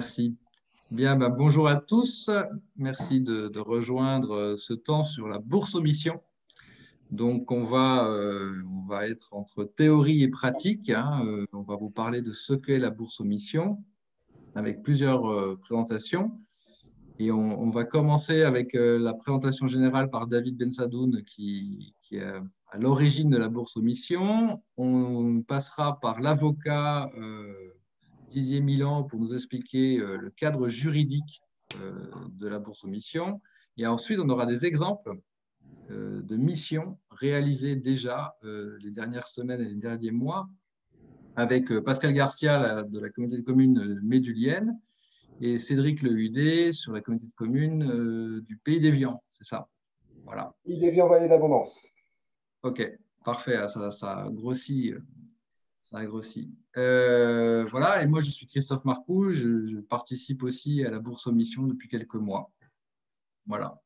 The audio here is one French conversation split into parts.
Merci. Bien, bonjour à tous. Merci de rejoindre ce temps sur la bourse aux missions. Donc, on va être entre théorie et pratique, hein. On va vous parler de ce qu'est la bourse aux missions avec plusieurs présentations. Et on va commencer avec la présentation générale par David Bensadoun, qui est à l'origine de la bourse aux missions. On passera par l'avocat Didier Milan pour nous expliquer le cadre juridique de la bourse aux missions. Et ensuite, on aura des exemples de missions réalisées déjà les dernières semaines et les derniers mois avec Pascal Garcia de la communauté de communes médulienne et Cédric Lehudet sur la communauté de communes du Pays d'Évian. C'est ça. Voilà. Il devient vallée d'abondance. OK, parfait. Ah, ça grossit. Ça a grossi. Voilà, et moi je suis Christophe Marcoux, je participe aussi à la Bourse aux missions depuis quelques mois. Voilà.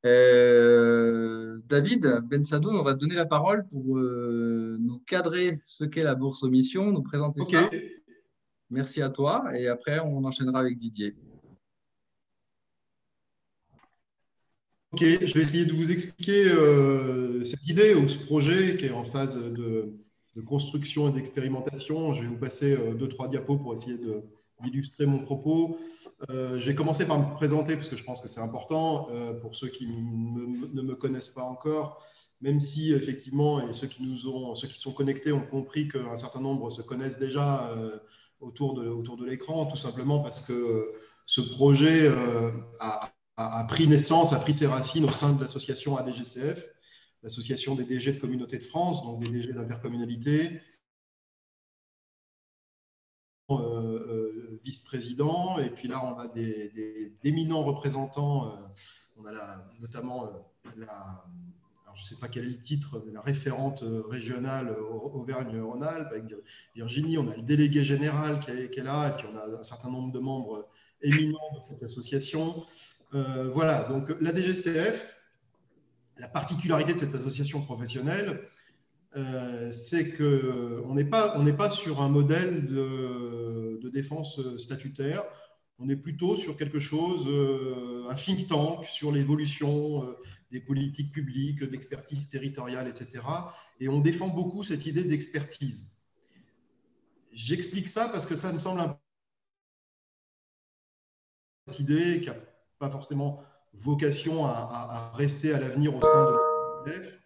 David Bensadoun, on va te donner la parole pour nous cadrer ce qu'est la Bourse aux missions, nous présenter Ok, ça. Merci à toi, et après on enchaînera avec Didier. ok, je vais essayer de vous expliquer cette idée ou ce projet qui est en phase de construction et d'expérimentation. Je vais vous passer deux, trois diapos pour essayer d'illustrer mon propos. Je vais commencer par me présenter parce que je pense que c'est important pour ceux qui ne me connaissent pas encore, même si effectivement, et ceux qui sont connectés ont compris qu'un certain nombre se connaissent déjà autour de l'écran, tout simplement parce que ce projet a pris naissance, a pris ses racines au sein de l'association ADGCF, l'association des DG de communauté de France, donc des DG d'intercommunalité, vice-président, et puis là on a d'éminents représentants, on a notamment alors je ne sais pas quel est le titre, mais la référente régionale Auvergne-Rhône-Alpes, avec Virginie, on a le délégué général qui est là, et puis on a un certain nombre de membres éminents de cette association. Voilà, donc la DGCF, la particularité de cette association professionnelle, c'est qu'on n'est pas sur un modèle de défense statutaire, on est plutôt sur quelque chose, un think tank sur l'évolution des politiques publiques, d'expertise territoriale, etc. Et on défend beaucoup cette idée d'expertise. J'explique ça parce que ça me semble un cette idée qui n'a pas forcément vocation à rester à l'avenir au sein de l'EDF,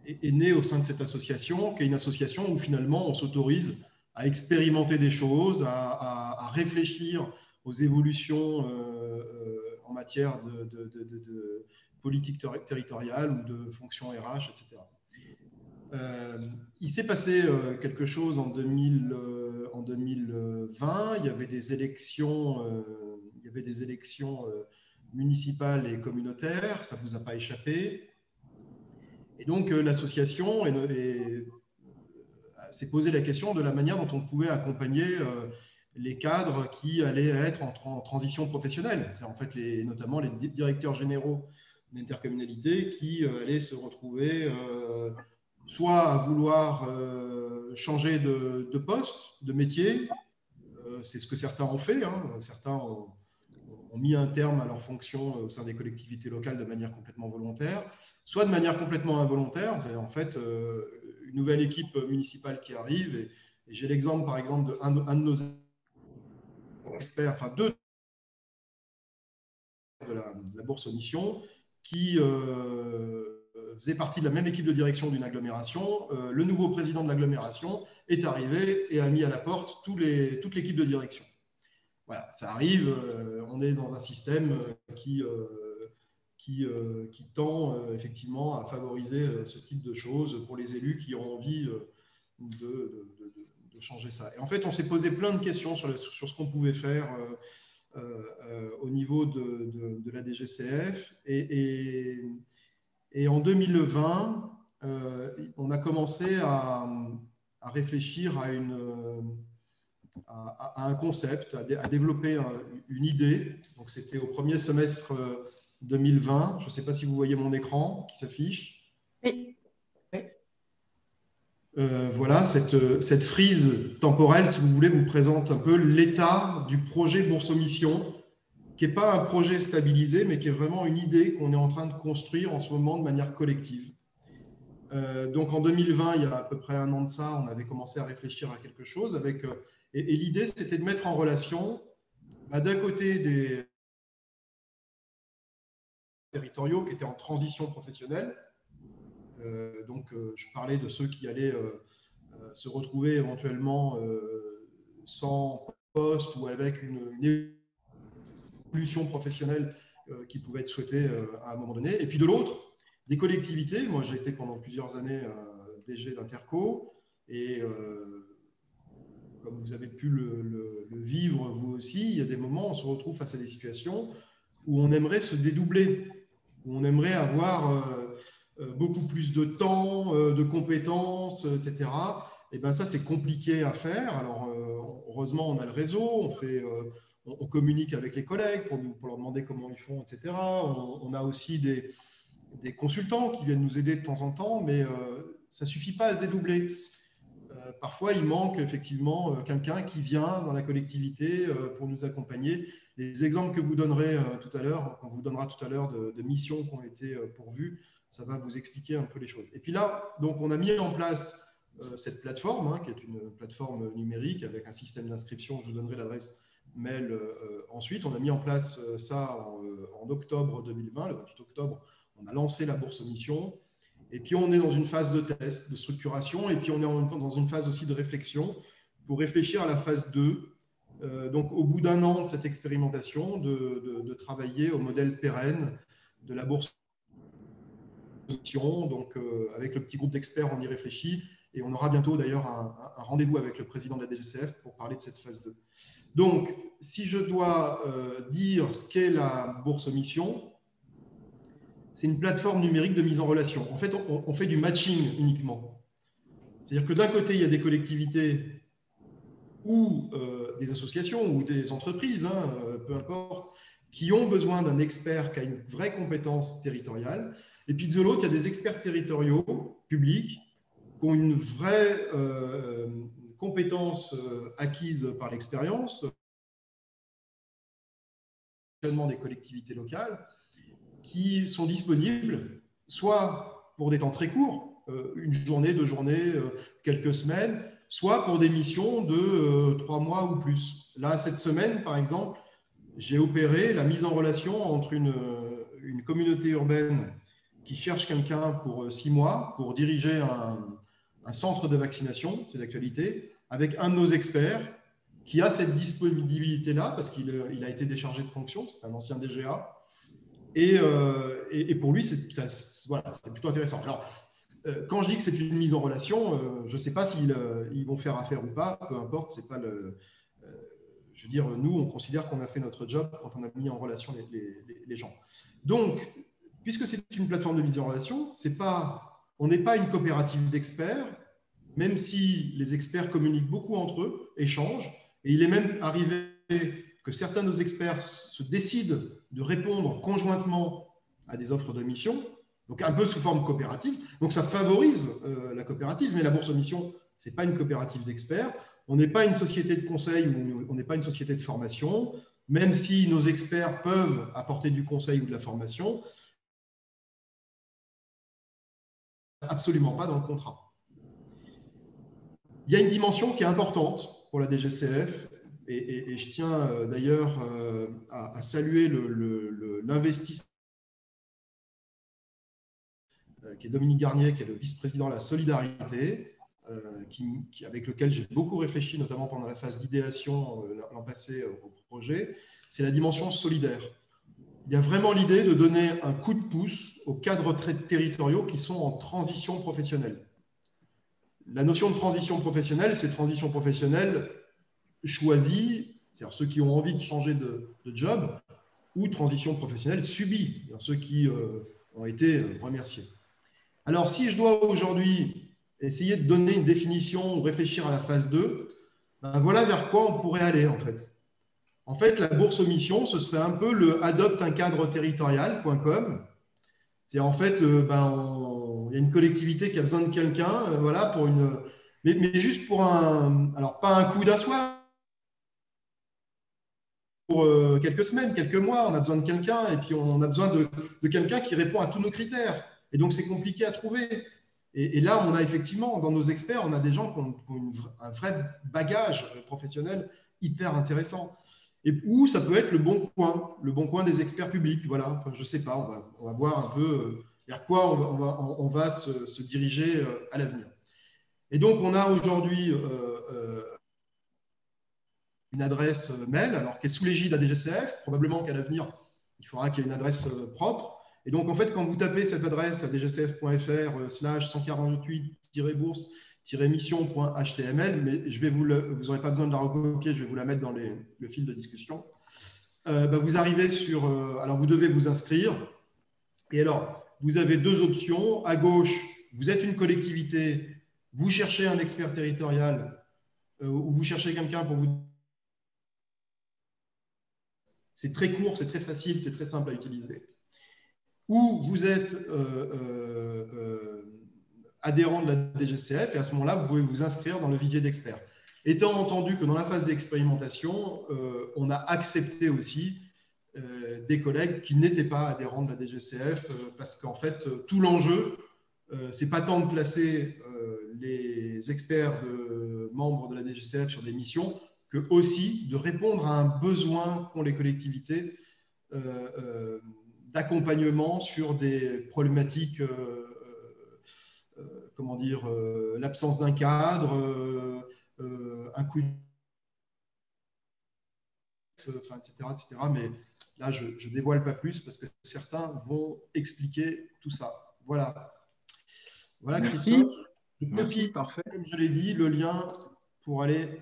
est née au sein de cette association, qui est une association où finalement on s'autorise à expérimenter des choses, à réfléchir aux évolutions en matière de politique territoriale ou de fonctions RH, etc. Il s'est passé quelque chose en 2020. Il y avait des élections, municipales et communautaires. Ça ne vous a pas échappé. Et donc, l'association s'est posé la question de la manière dont on pouvait accompagner les cadres qui allaient être en transition professionnelle. C'est en fait notamment les directeurs généraux d'intercommunalité qui allaient se retrouver soit à vouloir changer de poste, de métier. C'est ce que certains ont fait. Hein. Certains ont mis un terme à leur fonction au sein des collectivités locales de manière complètement volontaire, soit de manière complètement involontaire. C'est en fait une nouvelle équipe municipale qui arrive. Et j'ai l'exemple, par exemple, d'un de nos experts, enfin deux de la bourse aux missions, qui faisait partie de la même équipe de direction d'une agglomération. Le nouveau président de l'agglomération est arrivé et a mis à la porte toute l'équipe de direction. Voilà, ça arrive, on est dans un système qui tend effectivement à favoriser ce type de choses pour les élus qui ont envie de changer ça. Et en fait, on s'est posé plein de questions sur ce qu'on pouvait faire au niveau de la DGCF. Et en 2020, on a commencé à réfléchir à un concept, à développer une idée. Donc, c'était au premier semestre 2020. Je ne sais pas si vous voyez mon écran qui s'affiche. Oui. Oui. Voilà, cette frise temporelle, si vous voulez, vous présente un peu l'état du projet Bourse-Mission, qui n'est pas un projet stabilisé, mais qui est vraiment une idée qu'on est en train de construire en ce moment de manière collective. Donc en 2020, il y a à peu près un an de ça, on avait commencé à réfléchir à quelque chose. Et l'idée, c'était de mettre en relation, d'un côté, des territoriaux qui étaient en transition professionnelle. Donc, je parlais de ceux qui allaient se retrouver éventuellement sans poste ou avec une évolution professionnelle qui pouvait être souhaitée à un moment donné. Et puis de l'autre, des collectivités. Moi, j'ai été pendant plusieurs années DG d'Interco et comme vous avez pu le vivre vous aussi, il y a des moments où on se retrouve face à des situations où on aimerait se dédoubler, où on aimerait avoir beaucoup plus de temps, de compétences, etc. Et bien ça, c'est compliqué à faire. Alors, heureusement, on a le réseau, on communique avec les collègues pour leur demander comment ils font, etc. On a aussi des consultants qui viennent nous aider de temps en temps, mais ça ne suffit pas à se dédoubler. Parfois, il manque effectivement quelqu'un qui vient dans la collectivité pour nous accompagner. Les exemples que vous donnerez tout à l'heure, qu'on vous donnera tout à l'heure de missions qui ont été pourvues, ça va vous expliquer un peu les choses. Et puis là, donc, on a mis en place cette plateforme, qui est une plateforme numérique avec un système d'inscription. Je vous donnerai l'adresse mail ensuite. On a mis en place ça en octobre 2020, le 28 octobre. On a lancé la bourse mission. Et puis, on est dans une phase de test, de structuration, et puis on est dans une phase aussi de réflexion pour réfléchir à la phase 2. Donc, au bout d'un an de cette expérimentation, de travailler au modèle pérenne de la bourse. Donc, avec le petit groupe d'experts, on y réfléchit, et on aura bientôt d'ailleurs un rendez-vous avec le président de la DGCF pour parler de cette phase 2. Donc, si je dois dire ce qu'est la bourse mission, c'est une plateforme numérique de mise en relation. En fait, on fait du matching uniquement. C'est-à-dire que d'un côté, il y a des collectivités ou des associations ou des entreprises, peu importe, qui ont besoin d'un expert qui a une vraie compétence territoriale. Et puis de l'autre, il y a des experts territoriaux publics qui ont une vraie compétence acquise par l'expérience, des collectivités locales, qui sont disponibles soit pour des temps très courts, une journée, 2 journées, quelques semaines, soit pour des missions de 3 mois ou plus. Là, cette semaine, par exemple, j'ai opéré la mise en relation entre une communauté urbaine qui cherche quelqu'un pour 6 mois pour diriger un centre de vaccination, c'est d'actualité, avec un de nos experts qui a cette disponibilité-là parce qu'il a été déchargé de fonction, c'est un ancien DGA. Et pour lui, voilà, c'est plutôt intéressant. Alors, quand je dis que c'est une mise en relation, je ne sais pas s'ils vont faire affaire ou pas, peu importe, c'est pas je veux dire, nous, on considère qu'on a fait notre job quand on a mis en relation les gens. Donc, puisque c'est une plateforme de mise en relation, on n'est pas une coopérative d'experts, même si les experts communiquent beaucoup entre eux, échangent, et il est même arrivé que certains de nos experts se décident de répondre conjointement à des offres de mission, donc un peu sous forme coopérative. Donc ça favorise la coopérative, mais la bourse mission, ce n'est pas une coopérative d'experts. On n'est pas une société de conseil ou on n'est pas une société de formation, même si nos experts peuvent apporter du conseil ou de la formation, absolument pas dans le contrat. Il y a une dimension qui est importante pour la DGCF, et je tiens d'ailleurs à saluer l'investissement qui est Dominique Garnier, qui est le vice-président de la solidarité, avec lequel j'ai beaucoup réfléchi, notamment pendant la phase d'idéation l'an passé au projet, c'est la dimension solidaire. Il y a vraiment l'idée de donner un coup de pouce aux cadres territoriaux qui sont en transition professionnelle. La notion de transition professionnelle, c'est transition professionnelle choisie, c'est-à-dire ceux qui ont envie de changer de job, ou transition professionnelle subie, c'est-à-dire ceux qui ont été remerciés. Alors, si je dois aujourd'hui essayer de donner une définition ou réfléchir à la phase 2, ben voilà vers quoi on pourrait aller en fait. En fait, la bourse mission, ce serait un peu le adopte un cadre territorial.com. C'est en fait, il y a une collectivité qui a besoin de quelqu'un, voilà, pour mais juste pour alors pas un coup d'un soir, pour quelques semaines, quelques mois, on a besoin de quelqu'un, et puis on a besoin de quelqu'un qui répond à tous nos critères. Et donc, c'est compliqué à trouver. Et là, on a effectivement, dans nos experts, on a des gens qui ont un vrai bagage professionnel hyper intéressant. Ou ça peut être le bon coin des experts publics. Voilà, enfin, je ne sais pas, on va voir un peu vers quoi on va se diriger à l'avenir. Et donc, on a aujourd'hui une adresse mail, alors qui est sous l'égide de la DGCF. Probablement qu'à l'avenir, il faudra qu'il y ait une adresse propre. Et donc, en fait, quand vous tapez cette adresse à dgcf.fr/148-bourse-mission.html, mais vous n'aurez pas besoin de la recopier, je vais vous la mettre dans le fil de discussion. Vous arrivez sur. Alors, vous devez vous inscrire. Et alors, vous avez deux options. À gauche, vous êtes une collectivité, vous cherchez un expert territorial ou vous cherchez quelqu'un pour vous. C'est très court, c'est très facile, c'est très simple à utiliser. Ou vous êtes adhérent de la DGCF et à ce moment-là, vous pouvez vous inscrire dans le vivier d'experts. Étant entendu que dans la phase d'expérimentation, on a accepté aussi des collègues qui n'étaient pas adhérents de la DGCF parce qu'en fait, tout l'enjeu, c'est pas tant de placer les experts membres de la DGCF sur des missions, que aussi de répondre à un besoin qu'ont les collectivités d'accompagnement sur des problématiques, comment dire, l'absence d'un cadre, un coup de... Enfin, etc., etc. Mais là, je ne dévoile pas plus parce que certains vont expliquer tout ça. Voilà. Voilà, Merci. Christophe. Je Merci, copie, parfait. comme je l'ai dit, le lien pour aller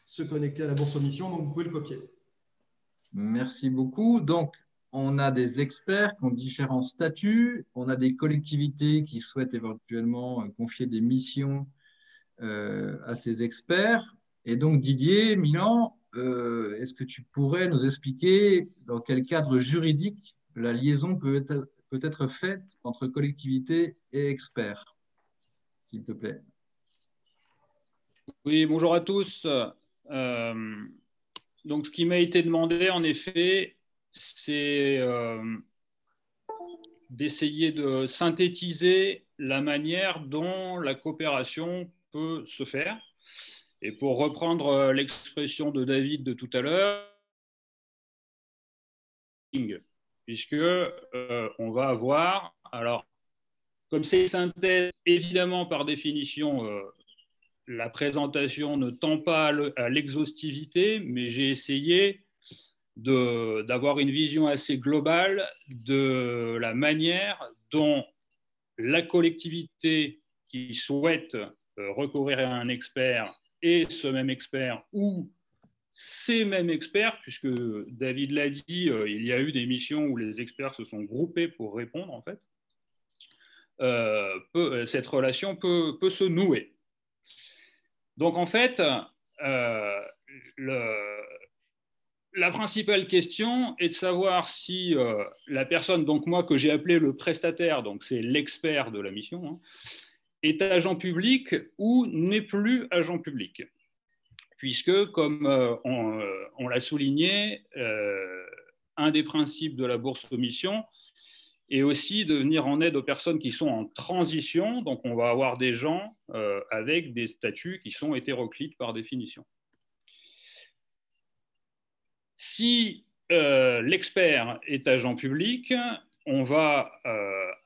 se connecter à la bourse aux missions, donc vous pouvez le copier. Merci beaucoup. Donc, on a des experts qui ont différents statuts, on a des collectivités qui souhaitent éventuellement confier des missions à ces experts. Et donc, Didier Milan, est-ce que tu pourrais nous expliquer dans quel cadre juridique la liaison peut être faite entre collectivités et experts, s'il te plaît? Oui, bonjour à tous. Donc, ce qui m'a été demandé, en effet, c'est d'essayer de synthétiser la manière dont la coopération peut se faire. Et pour reprendre l'expression de David de tout à l'heure, puisque on va avoir, alors, comme c'est une synthèse, évidemment, par définition, la présentation ne tend pas à l'exhaustivité, mais j'ai essayé d'avoir une vision assez globale de la manière dont la collectivité qui souhaite recourir à un expert et ce même expert ou ces mêmes experts, puisque David l'a dit, il y a eu des missions où les experts se sont groupés pour répondre, en fait, cette relation peut se nouer. Donc, en fait, la principale question est de savoir si la personne, donc moi, que j'ai appelé le prestataire, donc c'est l'expert de la mission, hein, est agent public ou n'est plus agent public. Puisque, comme on l'a souligné, un des principes de la bourse aux missions est aussi de venir en aide aux personnes qui sont en transition. Donc, on va avoir des gens avec des statuts qui sont hétéroclites par définition. Si l'expert est agent public, on va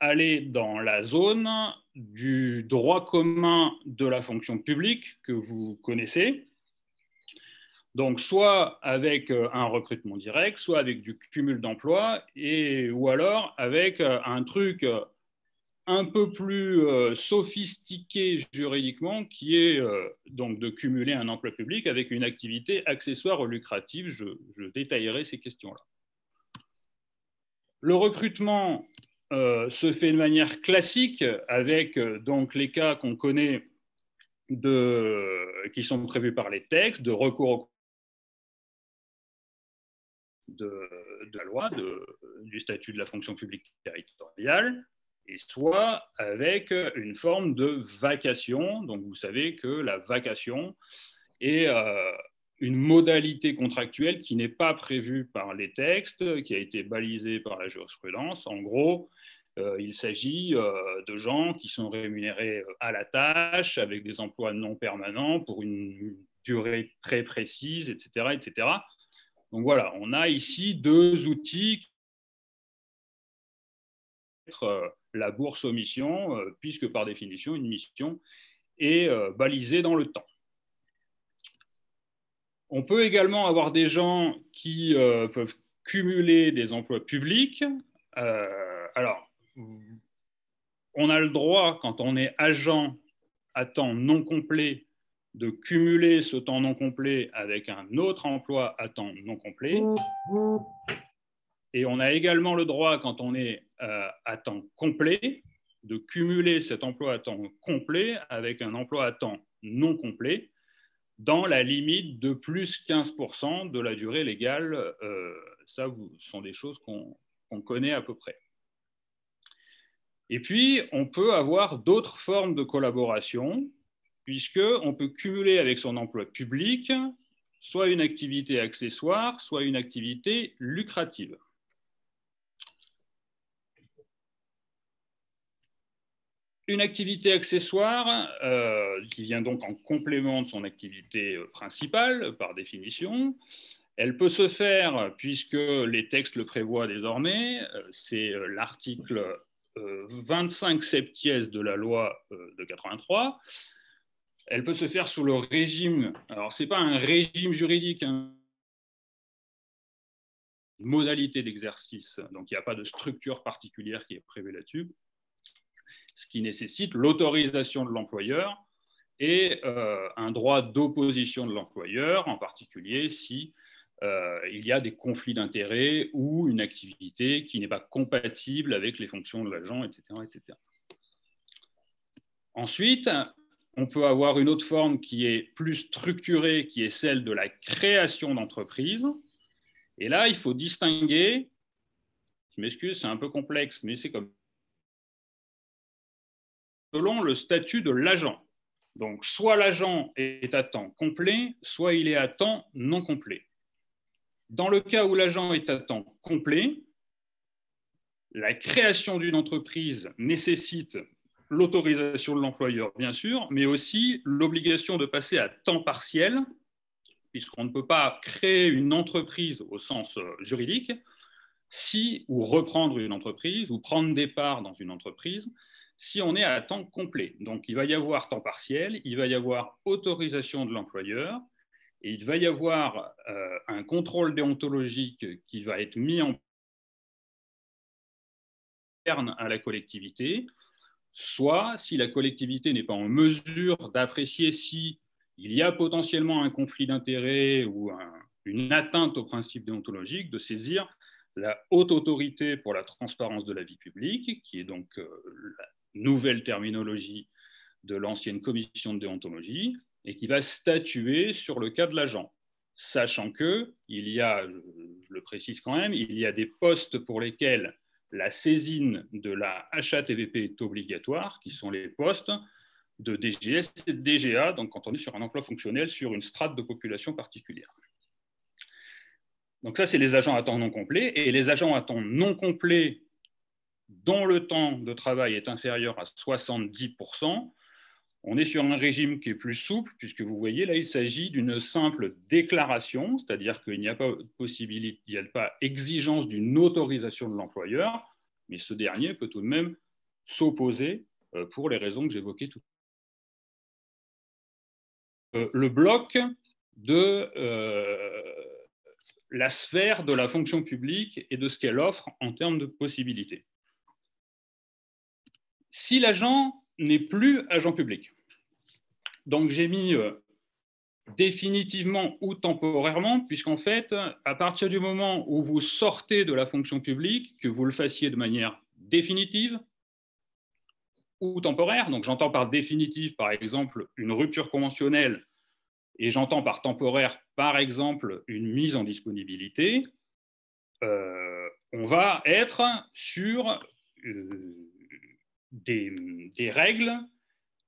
aller dans la zone du droit commun de la fonction publique que vous connaissez. Donc, soit avec un recrutement direct, soit avec du cumul d'emplois, ou alors avec un truc un peu plus sophistiqué juridiquement, qui est donc de cumuler un emploi public avec une activité accessoire ou lucrative. Je détaillerai ces questions-là. Le recrutement se fait de manière classique avec donc les cas qu'on connaît qui sont prévus par les textes, de recours de la loi, du statut de la fonction publique territoriale. et soit avec une forme de vacation. Donc, vous savez que la vacation est une modalité contractuelle qui n'est pas prévue par les textes, qui a été balisée par la jurisprudence. En gros, il s'agit de gens qui sont rémunérés à la tâche, avec des emplois non permanents pour une durée très précise, etc., etc. Donc voilà, on a ici deux outils. La bourse aux missions, puisque par définition, une mission est balisée dans le temps. On peut également avoir des gens qui peuvent cumuler des emplois publics. Alors, on a le droit, quand on est agent à temps non complet, de cumuler ce temps non complet avec un autre emploi à temps non complet. Et on a également le droit, quand on est à temps complet, de cumuler cet emploi à temps complet avec un emploi à temps non complet dans la limite de plus 15% de la durée légale. Ça, ce sont des choses qu'on connaît à peu près. Et puis, on peut avoir d'autres formes de collaboration, puisqu'on peut cumuler avec son emploi public soit une activité accessoire, soit une activité lucrative. Une activité accessoire qui vient donc en complément de son activité principale, par définition. Elle peut se faire, puisque les textes le prévoient désormais, c'est l'article 25 septies de la loi de 83. Elle peut se faire sous le régime, alors ce n'est pas un régime juridique, hein, une modalité d'exercice, donc il n'y a pas de structure particulière qui est prévue là-dessus, ce qui nécessite l'autorisation de l'employeur et un droit d'opposition de l'employeur, en particulier si il y a des conflits d'intérêts ou une activité qui n'est pas compatible avec les fonctions de l'agent, etc., etc. Ensuite, on peut avoir une autre forme qui est plus structurée, qui est celle de la création d'entreprise. Et là, il faut distinguer, je m'excuse, c'est un peu complexe, mais c'est comme selon le statut de l'agent. Donc, soit l'agent est à temps complet, soit il est à temps non complet. Dans le cas où l'agent est à temps complet, la création d'une entreprise nécessite l'autorisation de l'employeur, bien sûr, mais aussi l'obligation de passer à temps partiel, puisqu'on ne peut pas créer une entreprise au sens juridique, ou reprendre une entreprise, ou prendre des parts dans une entreprise, si on est à temps complet. Donc, il va y avoir temps partiel, il va y avoir autorisation de l'employeur, et il va y avoir un contrôle déontologique qui va être mis en interne à la collectivité, soit si la collectivité n'est pas en mesure d'apprécier si il y a potentiellement un conflit d'intérêts ou une atteinte au principe déontologique, de saisir la haute autorité pour la transparence de la vie publique, qui est donc la nouvelle terminologie de l'ancienne commission de déontologie, et qui va statuer sur le cas de l'agent. Sachant que, je le précise quand même, il y a des postes pour lesquels la saisine de la HATVP est obligatoire, qui sont les postes de DGS et de DGA, donc quand on est sur un emploi fonctionnel sur une strate de population particulière. Donc ça, c'est les agents à temps non complet, et les agents à temps non complet dont le temps de travail est inférieur à 70%, on est sur un régime qui est plus souple, puisque vous voyez, là, il s'agit d'une simple déclaration, c'est-à-dire qu'il n'y a pas possibilité, il n'y a pas exigence d'une autorisation de l'employeur, mais ce dernier peut tout de même s'opposer pour les raisons que j'évoquais tout à l'heure. Le bloc de la sphère de la fonction publique et de ce qu'elle offre en termes de possibilités. Si l'agent n'est plus agent public, donc j'ai mis définitivement ou temporairement, puisqu'en fait, à partir du moment où vous sortez de la fonction publique, que vous le fassiez de manière définitive ou temporaire, donc j'entends par définitive, par exemple, une rupture conventionnelle, et j'entends par temporaire, par exemple, une mise en disponibilité, on va être sur des règles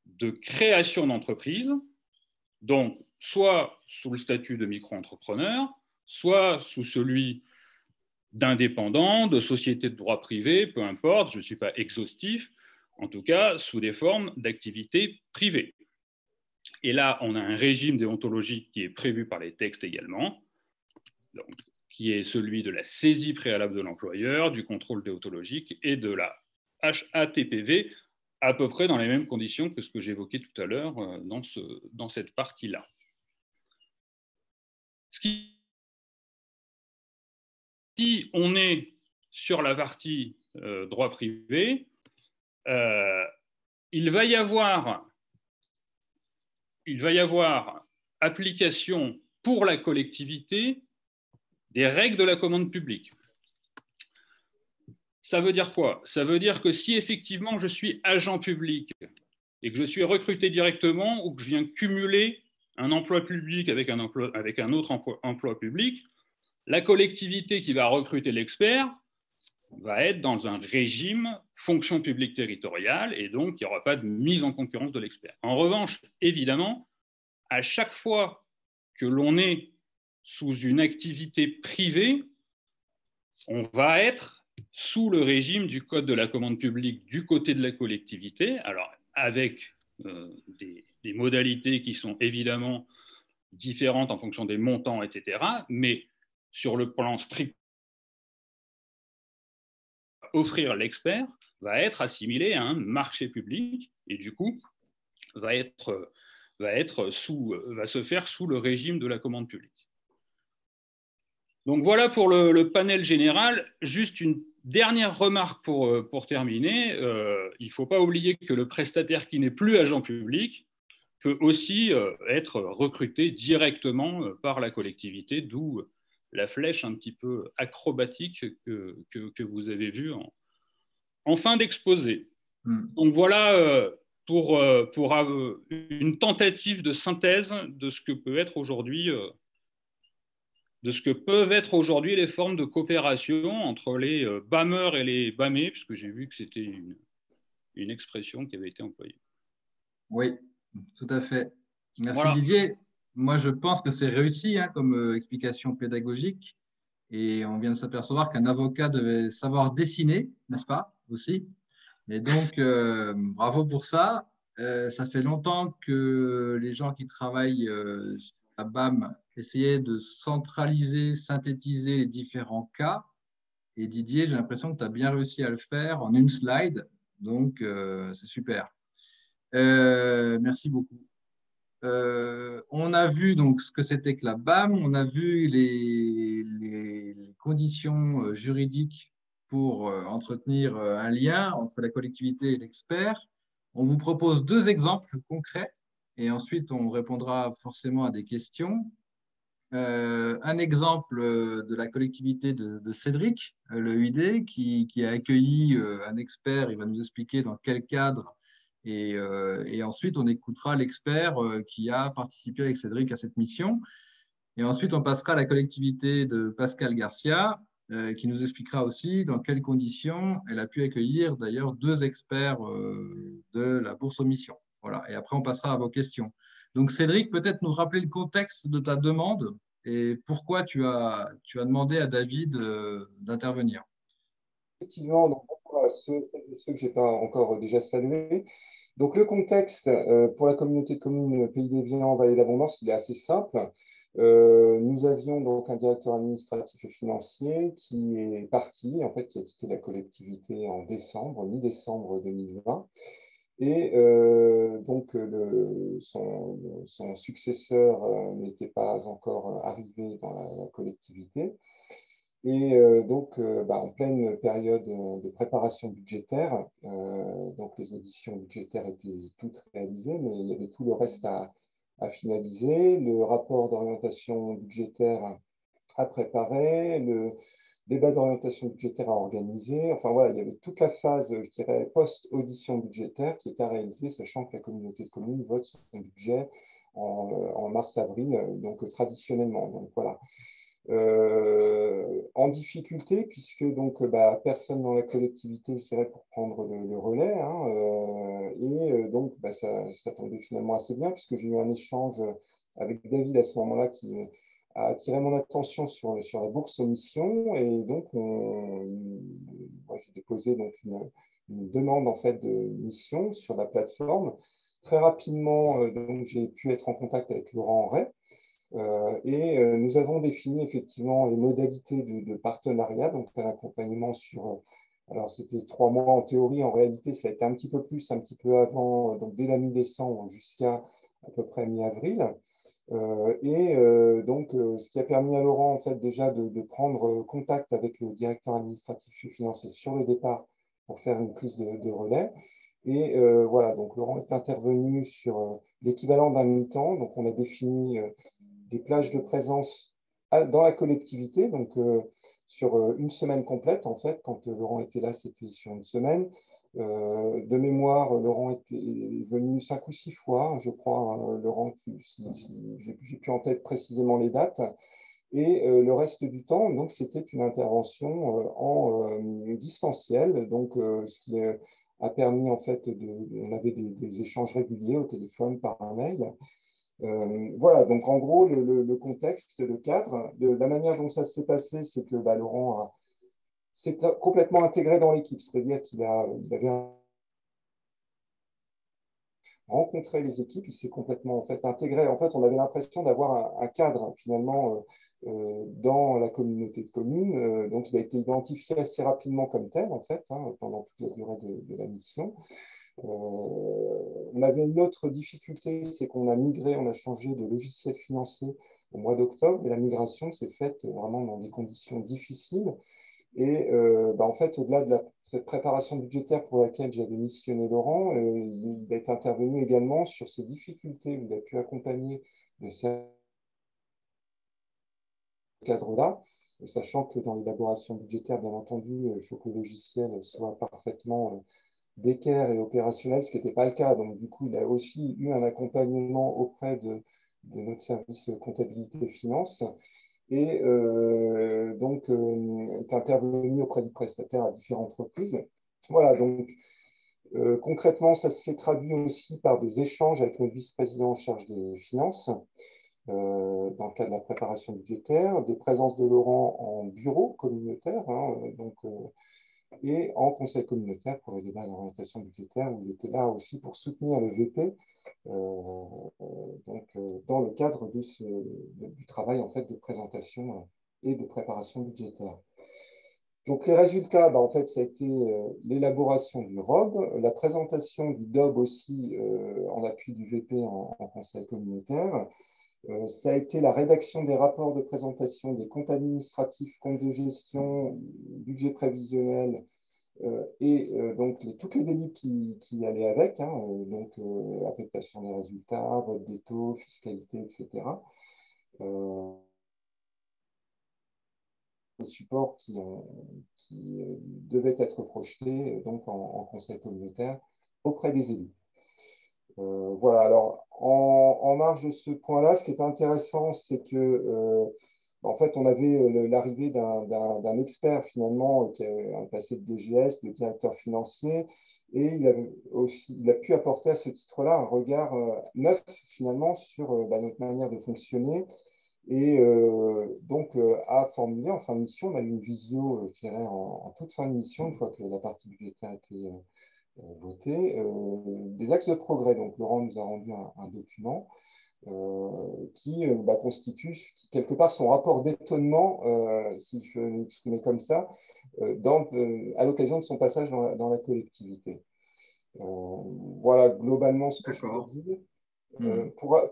de création d'entreprise, donc soit sous le statut de micro-entrepreneur, soit sous celui d'indépendant, de société de droit privé, peu importe, je ne suis pas exhaustif, en tout cas sous des formes d'activité privée. Et là, on a un régime déontologique qui est prévu par les textes également, donc, qui est celui de la saisie préalable de l'employeur, du contrôle déontologique et de la HATPV, à peu près dans les mêmes conditions que ce que j'évoquais tout à l'heure dans cette partie-là. Si on est sur la partie droit privé, il va y avoir application pour la collectivité des règles de la commande publique. Ça veut dire quoi? Ça veut dire que si effectivement je suis agent public et que je suis recruté directement ou que je viens cumuler un emploi public avec un autre emploi public, la collectivité qui va recruter l'expert va être dans un régime fonction publique territoriale et donc il n'y aura pas de mise en concurrence de l'expert. En revanche, évidemment, à chaque fois que l'on est sous une activité privée, on va être sous le régime du Code de la commande publique du côté de la collectivité, alors avec des modalités qui sont évidemment différentes en fonction des montants, etc., mais sur le plan strict, offrir l'expert va être assimilé à un marché public et du coup va se faire sous le régime de la commande publique. Donc voilà pour le panel général. Juste une dernière remarque pour terminer. Il ne faut pas oublier que le prestataire qui n'est plus agent public peut aussi être recruté directement par la collectivité, d'où la flèche un petit peu acrobatique que vous avez vue en fin d'exposé. Donc voilà pour une tentative de synthèse de ce que peut être aujourd'hui de ce que peuvent être aujourd'hui les formes de coopération entre les BAMeurs et les BAMés, puisque j'ai vu que c'était une expression qui avait été employée. Oui, tout à fait. Merci voilà. Didier. Moi, je pense que c'est réussi comme explication pédagogique. Et on vient de s'apercevoir qu'un avocat devait savoir dessiner, n'est-ce pas, aussi. Et donc, bravo pour ça. Ça fait longtemps que les gens qui travaillent à BAM essayaient de centraliser, synthétiser les différents cas. Et Didier, j'ai l'impression que tu as bien réussi à le faire en une slide. Donc, c'est super. Merci beaucoup. On a vu donc ce que c'était que la BAM, on a vu les conditions juridiques pour entretenir un lien entre la collectivité et l'expert. On vous propose deux exemples concrets et ensuite on répondra forcément à des questions. Un exemple de la collectivité de Cédric, le UID, qui a accueilli un expert. Il va nous expliquer dans quel cadre. Et ensuite, on écoutera l'expert qui a participé avec Cédric à cette mission. Et ensuite, on passera à la collectivité de Pascal Garcia, qui nous expliquera aussi dans quelles conditions elle a pu accueillir d'ailleurs deux experts de la bourse aux missions. Voilà. Et après, on passera à vos questions. Donc, Cédric, peut-être nous rappeler le contexte de ta demande et pourquoi tu as demandé à David d'intervenir. Effectivement, donc, pour ceux que je n'ai pas encore déjà salués. Donc, le contexte pour la communauté de communes Pays d'Évian, Vallée d'Abondance, il est assez simple. Nous avions donc un directeur administratif et financier qui est parti, en fait, qui a quitté la collectivité en mi-décembre 2020. Et donc, son successeur n'était pas encore arrivé dans la collectivité. Et donc, en pleine période de préparation budgétaire, donc les auditions budgétaires étaient toutes réalisées, mais il y avait tout le reste à finaliser. Le rapport d'orientation budgétaire à préparer, le débat d'orientation budgétaire à organiser. Enfin voilà, il y avait toute la phase, je dirais, post-audition budgétaire qui était à réaliser, sachant que la communauté de communes vote son budget en mars-avril, donc traditionnellement. Donc voilà. en difficulté, puisque donc, personne dans la collectivité, je dirais, pour prendre le relais. Hein, donc, ça tombait finalement assez bien, puisque j'ai eu un échange avec David à ce moment-là qui a attiré mon attention sur la bourse aux missions. Et donc, moi, j'ai déposé donc, une demande en fait, de mission sur la plateforme. Très rapidement, donc, j'ai pu être en contact avec Laurent Ray. Nous avons défini effectivement les modalités de partenariat, donc un accompagnement sur, alors c'était 3 mois en théorie, en réalité ça a été un petit peu plus, un petit peu avant, donc dès la mi-décembre jusqu'à à peu près mi-avril. Ce qui a permis à Laurent en fait déjà de prendre contact avec le directeur administratif et financier sur le départ pour faire une prise de relais. Voilà, donc Laurent est intervenu sur l'équivalent d'un mi-temps, donc on a défini des plages de présence dans la collectivité, donc sur une semaine complète, en fait. Quand Laurent était là, c'était sur une semaine. De mémoire, Laurent est venu 5 ou 6 fois, je crois. Hein, Laurent, j'ai plus en tête précisément les dates. Le reste du temps, donc, c'était une intervention en distanciel, donc ce qui a permis en fait on avait des échanges réguliers au téléphone, par mail. Voilà, donc en gros, le contexte, le cadre, de la manière dont ça s'est passé, c'est que Laurent s'est complètement intégré dans l'équipe, c'est-à-dire il avait rencontré les équipes, il s'est complètement en fait intégré. En fait, on avait l'impression d'avoir un cadre finalement dans la communauté de communes. Donc, il a été identifié assez rapidement comme tel, en fait, hein, pendant toute la durée de la mission. On avait une autre difficulté, c'est qu'on a migré, on a changé de logiciel financier au mois d'octobre, et la migration s'est faite vraiment dans des conditions difficiles. En fait, au-delà de cette préparation budgétaire pour laquelle j'avais missionné Laurent, il est intervenu également sur ces difficultés. Il a pu accompagner de ces cadres-là, sachant que dans l'élaboration budgétaire, bien entendu, il faut que le logiciel soit parfaitement d'équerre et opérationnel, ce qui n'était pas le cas. Donc, du coup, il a aussi eu un accompagnement auprès de notre service comptabilité et finances est intervenu auprès du prestataire à différentes reprises. Voilà, donc concrètement, ça s'est traduit aussi par des échanges avec le vice-président en charge des finances dans le cadre de la préparation budgétaire, des présences de Laurent en bureau communautaire, hein, et en conseil communautaire pour les débats d'orientation budgétaire, où il était là aussi pour soutenir le VP dans le cadre du travail en fait, de présentation et de préparation budgétaire. Donc les résultats, en fait, ça a été l'élaboration du ROB, la présentation du DOB aussi en appui du VP en conseil communautaire. Ça a été la rédaction des rapports de présentation des comptes administratifs, comptes de gestion, budget prévisionnel, donc toutes les délits qui allaient avec, hein, affectation des résultats, vote des taux, fiscalité, etc. Les supports qui devaient être projetés donc en conseil communautaire auprès des élus. Voilà, alors en marge de ce point-là, ce qui est intéressant, c'est que en fait, on avait l'arrivée d'un expert finalement qui a un passé de DGS, de directeur financier, et il a pu apporter à ce titre-là un regard neuf finalement sur notre manière de fonctionner. À formuler en fin de mission, on a eu une visio, je dirais, en toute fin de mission, une fois que la partie budgétaire était votée, des axes de progrès. Donc, Laurent nous a rendu un document qui constitue quelque part son rapport d'étonnement, si je veux m'exprimer comme ça, à l'occasion de son passage dans la collectivité. Voilà globalement ce que je peux dire.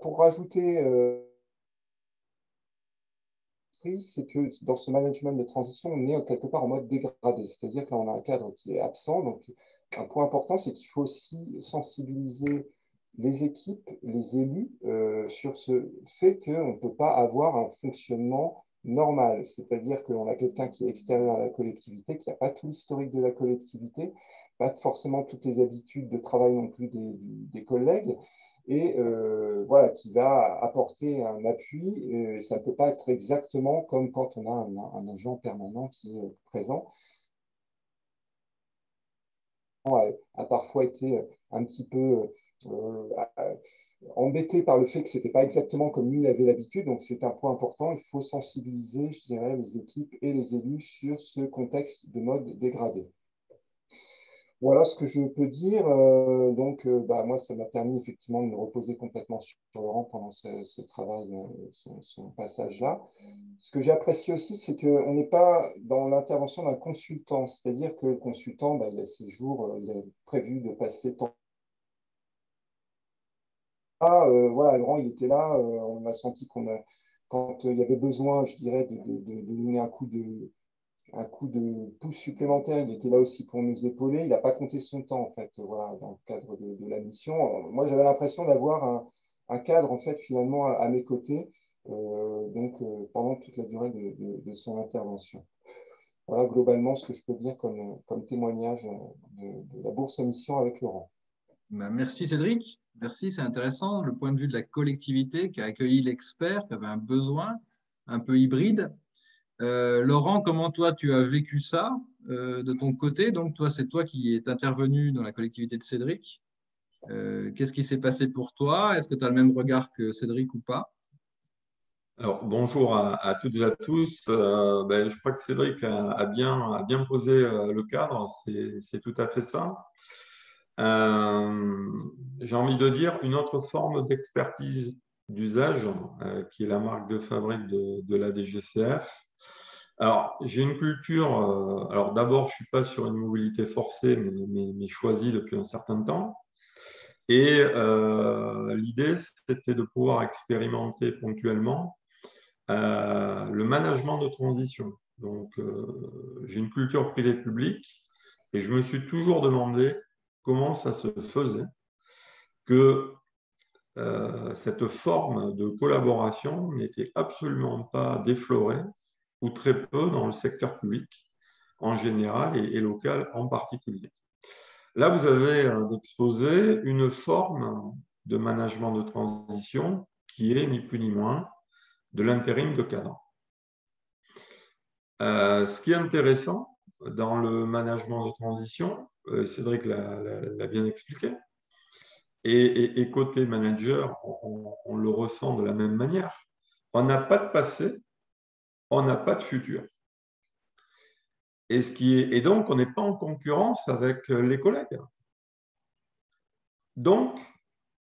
Pour rajouter, c'est que dans ce management de transition, on est quelque part en mode dégradé, c'est-à-dire que là, on a un cadre qui est absent. Donc, un point important, c'est qu'il faut aussi sensibiliser les équipes, les élus, sur ce fait qu'on ne peut pas avoir un fonctionnement normal. C'est-à-dire qu'on a quelqu'un qui est extérieur à la collectivité, qui n'a pas tout l'historique de la collectivité, pas forcément toutes les habitudes de travail non plus des collègues. et voilà, qui va apporter un appui. Ça ne peut pas être exactement comme quand on a un agent permanent qui est présent. A parfois été un petit peu embêté par le fait que ce n'était pas exactement comme lui avait l'habitude. Donc, c'est un point important. Il faut sensibiliser, je dirais, les équipes et les élus sur ce contexte de mode dégradé. Voilà ce que je peux dire. Donc, moi, ça m'a permis effectivement de me reposer complètement sur Laurent pendant ce travail, son passage-là. Ce que j'ai apprécié aussi, c'est qu'on n'est pas dans l'intervention d'un consultant. C'est-à-dire que le consultant, il y a ces jours, il a prévu de passer tant. Voilà, Laurent, il était là. On a senti quand il y avait besoin, je dirais, de donner un coup de pouce supplémentaire, il était là aussi pour nous épauler. Il n'a pas compté son temps, en fait, voilà, dans le cadre de la mission. Moi, j'avais l'impression d'avoir un cadre, en fait, finalement, à mes côtés, pendant toute la durée de son intervention. Voilà, globalement, ce que je peux dire comme témoignage de la bourse à mission avec Laurent. Merci Cédric, merci, c'est intéressant. Le point de vue de la collectivité qui a accueilli l'expert, qui avait un besoin un peu hybride. Laurent, comment toi tu as vécu ça de ton côté? Donc toi, c'est toi qui es intervenu dans la collectivité de Cédric. Qu'est-ce qui s'est passé pour toi? Est-ce que tu as le même regard que Cédric ou pas? Alors, bonjour à toutes et à tous. Je crois que Cédric a bien posé le cadre, c'est tout à fait ça. J'ai envie de dire une autre forme d'expertise d'usage, qui est la marque de fabrique de la DGCF. Alors, j'ai une culture, alors d'abord, je ne suis pas sur une mobilité forcée, mais choisie depuis un certain temps. Et l'idée, c'était de pouvoir expérimenter ponctuellement le management de transition. Donc, j'ai une culture privée-publique et je me suis toujours demandé comment ça se faisait que cette forme de collaboration n'était absolument pas déflorée ou très peu dans le secteur public en général et local en particulier. Là, vous avez exposé une forme de management de transition qui est ni plus ni moins de l'intérim de cadre. Ce qui est intéressant dans le management de transition, Cédric l'a bien expliqué, et côté manager, on le ressent de la même manière. On n'a pas de passé, on n'a pas de futur. Et donc, on n'est pas en concurrence avec les collègues. Donc,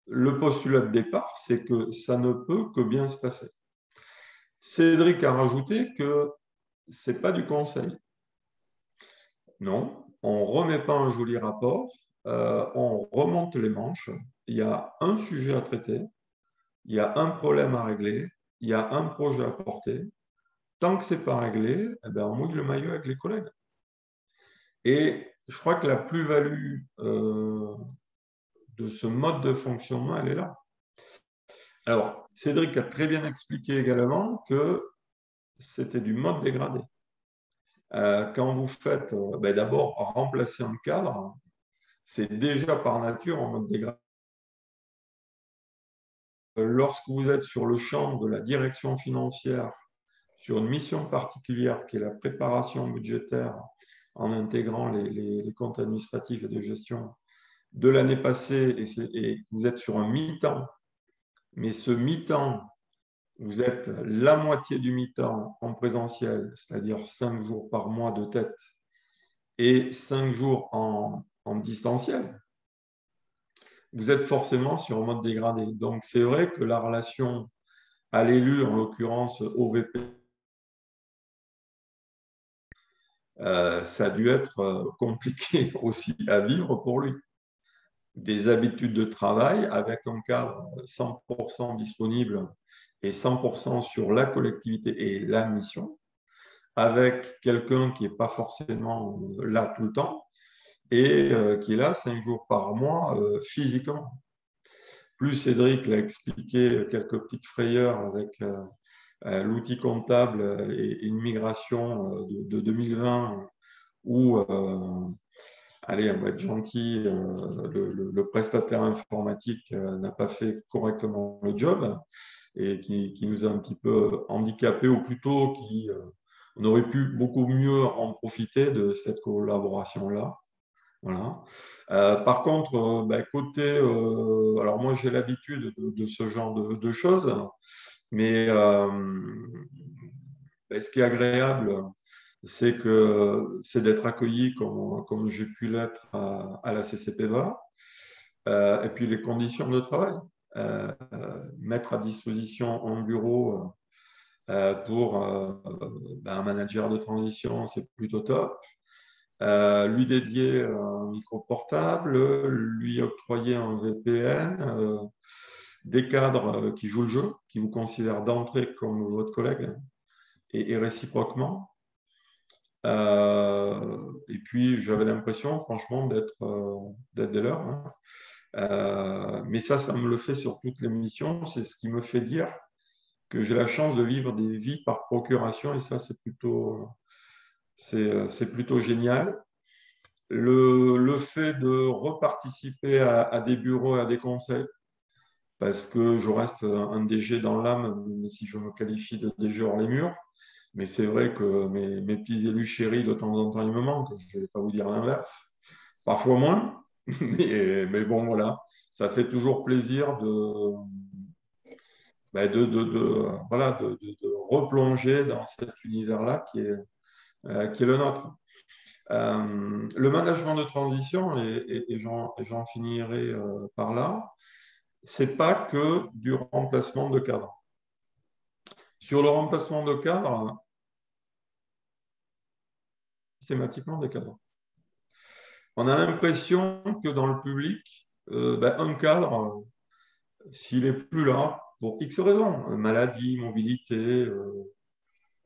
le postulat de départ, c'est que ça ne peut que bien se passer. Cédric a rajouté que ce n'est pas du conseil. Non, on ne remet pas un joli rapport, on remonte les manches. Il y a un sujet à traiter, il y a un problème à régler, il y a un projet à porter. Tant que ce n'est pas réglé, on mouille le maillot avec les collègues. Et je crois que la plus-value de ce mode de fonctionnement, elle est là. Alors, Cédric a très bien expliqué également que c'était du mode dégradé. Quand vous faites d'abord remplacer un cadre, c'est déjà par nature en mode dégradé. Lorsque vous êtes sur le champ de la direction financière, sur une mission particulière qui est la préparation budgétaire en intégrant les comptes administratifs et de gestion de l'année passée, et vous êtes sur un mi-temps, mais ce mi-temps, vous êtes la moitié du mi-temps en présentiel, c'est-à-dire 5 jours par mois de tête, et 5 jours en distanciel, vous êtes forcément sur un mode dégradé. Donc, c'est vrai que la relation à l'élu, en l'occurrence OVP, ça a dû être compliqué aussi à vivre pour lui. Des habitudes de travail avec un cadre 100% disponible et 100% sur la collectivité et la mission, avec quelqu'un qui n'est pas forcément là tout le temps et qui est là 5 jours par mois physiquement. Plus Cédric l'a expliqué, quelques petites frayeurs avec l'outil comptable et une migration de 2020 où allez, on va être gentil, le prestataire informatique n'a pas fait correctement le job et qui nous a un petit peu handicapés, ou plutôt on aurait pu beaucoup mieux en profiter de cette collaboration-là. Voilà. Par contre, côté, alors moi j'ai l'habitude de ce genre de choses, mais ce qui est agréable, c'est d'être accueilli comme j'ai pu l'être à la CCPVA, et puis les conditions de travail. Mettre à disposition un bureau pour un manager de transition, c'est plutôt top. Lui dédier un micro portable, lui octroyer un VPN, des cadres qui jouent le jeu, qui vous considèrent d'entrée comme votre collègue, et réciproquement. Et puis, j'avais l'impression, franchement, d'être des leurs. Hein. Mais ça me le fait sur toutes les missions. C'est ce qui me fait dire que j'ai la chance de vivre des vies par procuration, et ça, c'est plutôt génial. Le fait de reparticiper à des bureaux et à des conseils, parce que je reste un DG dans l'âme, même si je me qualifie de DG hors les murs. Mais c'est vrai que mes petits élus chéris, de temps en temps, ils me manquent. Je ne vais pas vous dire l'inverse. Parfois moins, mais bon, voilà. Ça fait toujours plaisir de replonger dans cet univers-là qui est le nôtre. Le management de transition, et j'en finirai par là, c'est pas que du remplacement de cadre. Sur le remplacement de cadre, systématiquement des cadres. On a l'impression que dans le public, un cadre, s'il n'est plus là, pour X raisons, maladie, mobilité,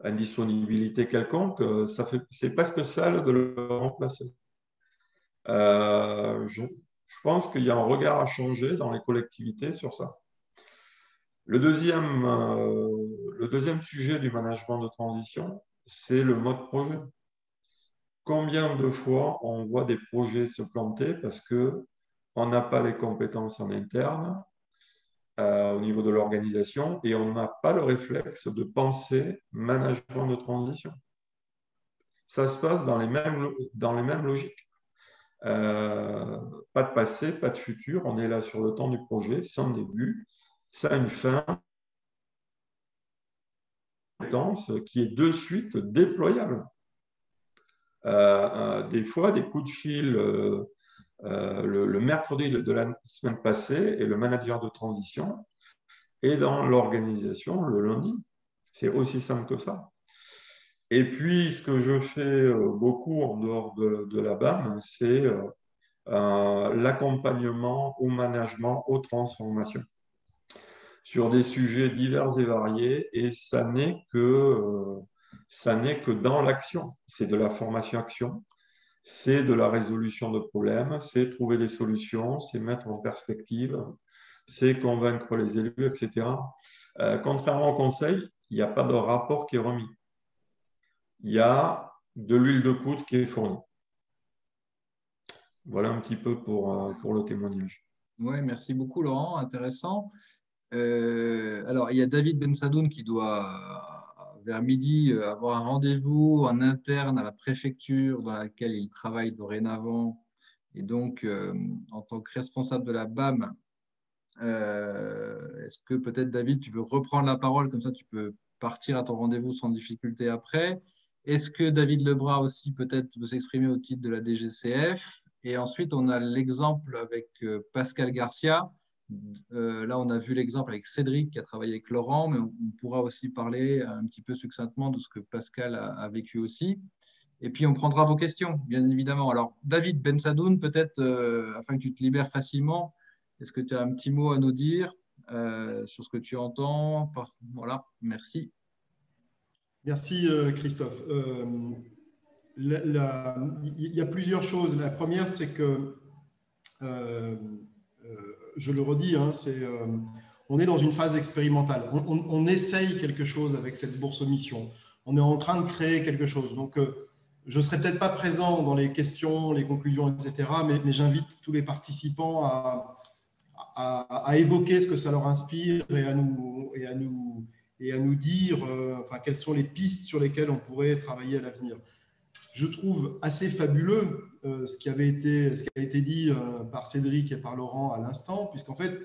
indisponibilité quelconque, c'est presque sale de le remplacer. Je pense qu'il y a un regard à changer dans les collectivités sur ça. Le deuxième sujet du management de transition, c'est le mode projet. Combien de fois on voit des projets se planter parce qu'on n'a pas les compétences en interne au niveau de l'organisation, et on n'a pas le réflexe de penser management de transition. Ça se passe dans les mêmes logiques. Pas de passé, pas de futur, on est là sur le temps du projet, c'est un début, ça a une fin qui est de suite déployable. Des fois, des coups de fil le mercredi de la semaine passée, et le manager de transition est dans l'organisation le lundi. C'est aussi simple que ça. Et puis, ce que je fais beaucoup en dehors de la BAM, c'est l'accompagnement au management, aux transformations, sur des sujets divers et variés, et ça n'est que dans l'action. C'est de la formation-action, c'est de la résolution de problèmes, c'est trouver des solutions, c'est mettre en perspective, c'est convaincre les élus, etc. Contrairement au conseil, il n'y a pas de rapport qui est remis. Il y a de l'huile de coude qui est fournie. Voilà un petit peu pour le témoignage. Oui, merci beaucoup Laurent, intéressant. Alors, il y a David Bensadoun qui doit, vers midi, avoir un rendez-vous en interne à la préfecture dans laquelle il travaille dorénavant. Et donc, en tant que responsable de la BAM, est-ce que peut-être David, tu veux reprendre la parole, comme ça tu peux partir à ton rendez-vous sans difficulté après. Est-ce que David Lebras aussi peut-être veut s'exprimer au titre de la DGCF? Et ensuite, on a l'exemple avec Pascal Garcia. Là, on a vu l'exemple avec Cédric qui a travaillé avec Laurent, mais on pourra aussi parler un petit peu succinctement de ce que Pascal a vécu aussi. Et puis, on prendra vos questions, bien évidemment. Alors, David Bensadoun, peut-être, afin que tu te libères facilement, est-ce que tu as un petit mot à nous dire sur ce que tu entends? Voilà, merci. Merci Christophe. Il y a plusieurs choses. La première, c'est que, je le redis, hein, on est dans une phase expérimentale. On essaye quelque chose avec cette bourse mission. On est en train de créer quelque chose. Donc, je ne serai peut-être pas présent dans les questions, les conclusions, etc., mais j'invite tous les participants à évoquer ce que ça leur inspire et à nous dire enfin, quelles sont les pistes sur lesquelles on pourrait travailler à l'avenir. Je trouve assez fabuleux ce qui a été dit par Cédric et par Laurent à l'instant, puisqu'en fait,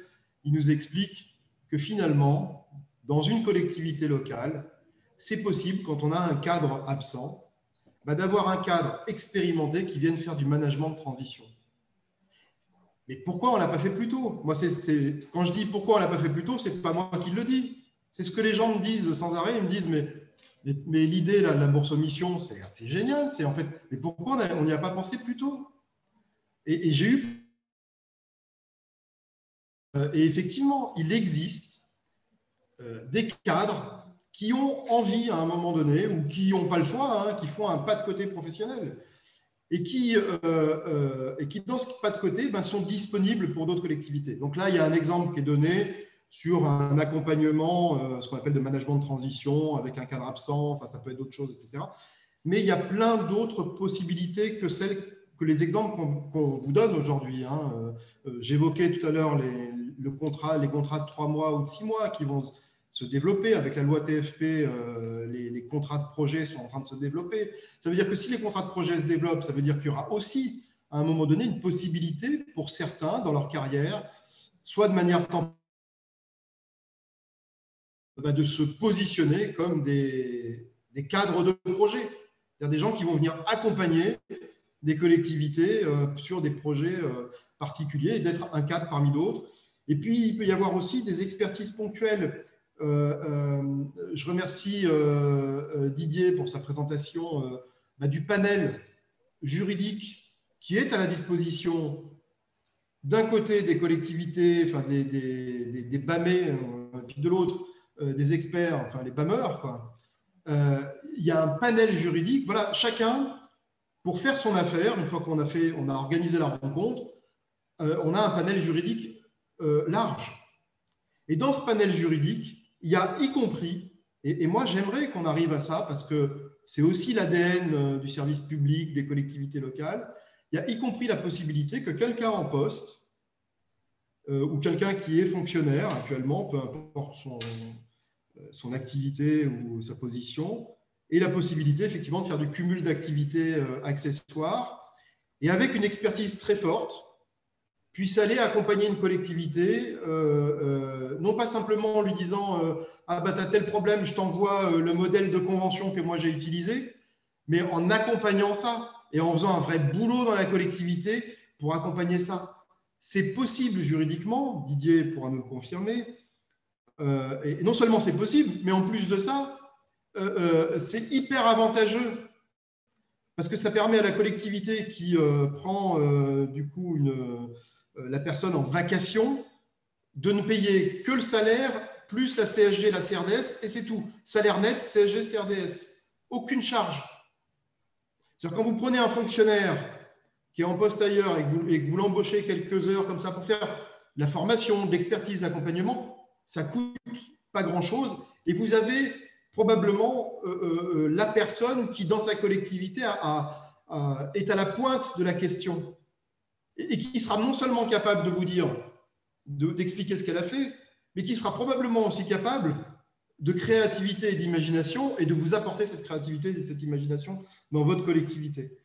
ils nous expliquent que finalement, dans une collectivité locale, c'est possible, quand on a un cadre absent, d'avoir un cadre expérimenté qui vienne faire du management de transition. Mais pourquoi on ne l'a pas fait plus tôt? Moi, quand je dis pourquoi on ne l'a pas fait plus tôt, ce n'est pas moi qui le dis. C'est ce que les gens me disent sans arrêt. Ils me disent, mais l'idée de la bourse aux missions, c'est génial. En fait, mais pourquoi on n'y a pas pensé plus tôt? Et j'ai eu... Et effectivement, il existe des cadres qui ont envie à un moment donné, ou qui n'ont pas le choix, qui font un pas de côté professionnel, et qui dans ce pas de côté, sont disponibles pour d'autres collectivités. Donc là, il y a un exemple qui est donné sur un accompagnement, ce qu'on appelle de management de transition, avec un cadre absent, enfin, ça peut être d'autres choses, etc. Mais il y a plein d'autres possibilités que les exemples qu'on vous donne aujourd'hui. J'évoquais tout à l'heure les contrats de 3 mois ou de 6 mois qui vont se développer. Avec la loi TFP, les contrats de projet sont en train de se développer. Ça veut dire que si les contrats de projet se développent, ça veut dire qu'il y aura aussi, à un moment donné, une possibilité pour certains, dans leur carrière, soit de manière temporaire, de se positionner comme des cadres de projet. C'est-à-dire des gens qui vont venir accompagner des collectivités sur des projets particuliers et d'être un cadre parmi d'autres. Et puis, il peut y avoir aussi des expertises ponctuelles. Je remercie Didier pour sa présentation du panel juridique qui est à la disposition d'un côté des collectivités, enfin des BAMés, puis de l'autre des experts, enfin les BAMeurs, quoi. Il y a un panel juridique. Voilà, chacun, pour faire son affaire, une fois qu'on a organisé la rencontre, on a un panel juridique large. Et dans ce panel juridique, il y a y compris, et moi j'aimerais qu'on arrive à ça, parce que c'est aussi l'ADN du service public, des collectivités locales, il y a y compris la possibilité que quelqu'un en poste, ou quelqu'un qui est fonctionnaire actuellement, peu importe son activité ou sa position, ait la possibilité effectivement de faire du cumul d'activités accessoires, et avec une expertise très forte, puisse aller accompagner une collectivité, non pas simplement en lui disant ah bah t'as tel problème, je t'envoie le modèle de convention que moi j'ai utilisé, mais en accompagnant ça et en faisant un vrai boulot dans la collectivité pour accompagner ça. C'est possible juridiquement, Didier pourra nous le confirmer, et non seulement c'est possible, mais en plus de ça, c'est hyper avantageux parce que ça permet à la collectivité qui prend du coup la personne en vacation de ne payer que le salaire plus la CSG, la CRDS, et c'est tout. Salaire net, CSG, CRDS. Aucune charge. C'est-à-dire quand vous prenez un fonctionnaire qui est en poste ailleurs et que vous l'embauchez quelques heures comme ça pour faire la formation, de l'expertise, l'accompagnement, ça ne coûte pas grand-chose. Et vous avez probablement la personne qui, dans sa collectivité, est à la pointe de la question et qui sera non seulement capable de vous dire, d'expliquer ce qu'elle a fait, mais qui sera probablement aussi capable de créativité et d'imagination et de vous apporter cette créativité et cette imagination dans votre collectivité.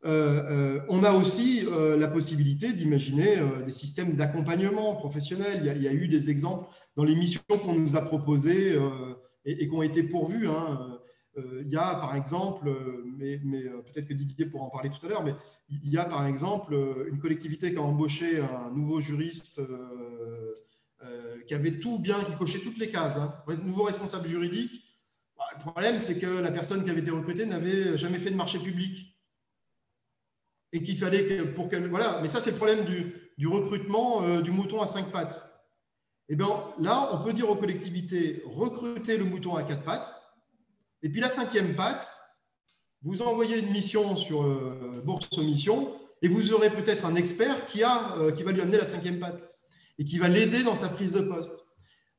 On a aussi la possibilité d'imaginer des systèmes d'accompagnement professionnel. Il y a eu des exemples dans les missions qu'on nous a proposées et qui ont été pourvues. Il y a par exemple, mais peut-être que Didier pourra en parler tout à l'heure, mais il y a par exemple une collectivité qui a embauché un nouveau juriste qui avait tout bien, qui cochait toutes les cases, nouveau responsable juridique. Le problème, c'est que la personne qui avait été recrutée n'avait jamais fait de marché public. Et qu'il fallait que, voilà, mais ça, c'est le problème du recrutement du mouton à 5 pattes. Et bien là, on peut dire aux collectivités, recrutez le mouton à 4 pattes, et puis la 5e patte, vous envoyez une mission sur Bourse aux missions, et vous aurez peut-être un expert qui va lui amener la 5e patte, et qui va l'aider dans sa prise de poste.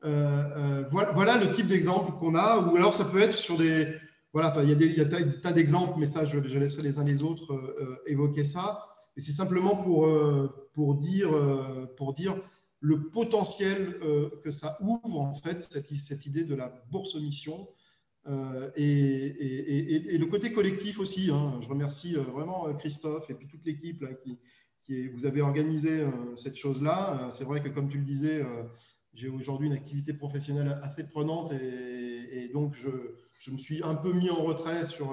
Voilà le type d'exemple qu'on a, ou alors ça peut être sur des voilà, enfin, il y a des tas d'exemples, mais ça, je laisserai les uns les autres évoquer ça. Et c'est simplement pour dire le potentiel que ça ouvre, en fait, cette idée de la bourse mission. Et le côté collectif aussi. Hein. Je remercie vraiment Christophe et puis toute l'équipe là, vous avez organisé cette chose-là. C'est vrai que, comme tu le disais, j'ai aujourd'hui une activité professionnelle assez prenante et donc je me suis un peu mis en retrait sur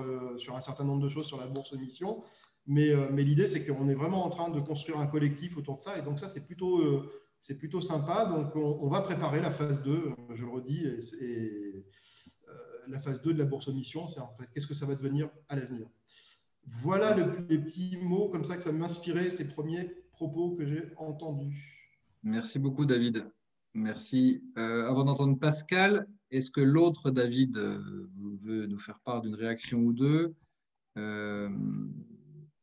un certain nombre de choses sur la bourse mission. Mais l'idée, c'est qu'on est vraiment en train de construire un collectif autour de ça. Et donc ça, c'est plutôt sympa. Donc on va préparer la phase 2, je le redis, la phase 2 de la bourse mission, c'est en fait qu'est-ce que ça va devenir à l'avenir. Voilà les petits mots comme ça que ça m'inspirait, ces premiers propos que j'ai entendus. Merci beaucoup, David. Merci. Avant d'entendre Pascal, est-ce que l'autre David veut nous faire part d'une réaction ou deux?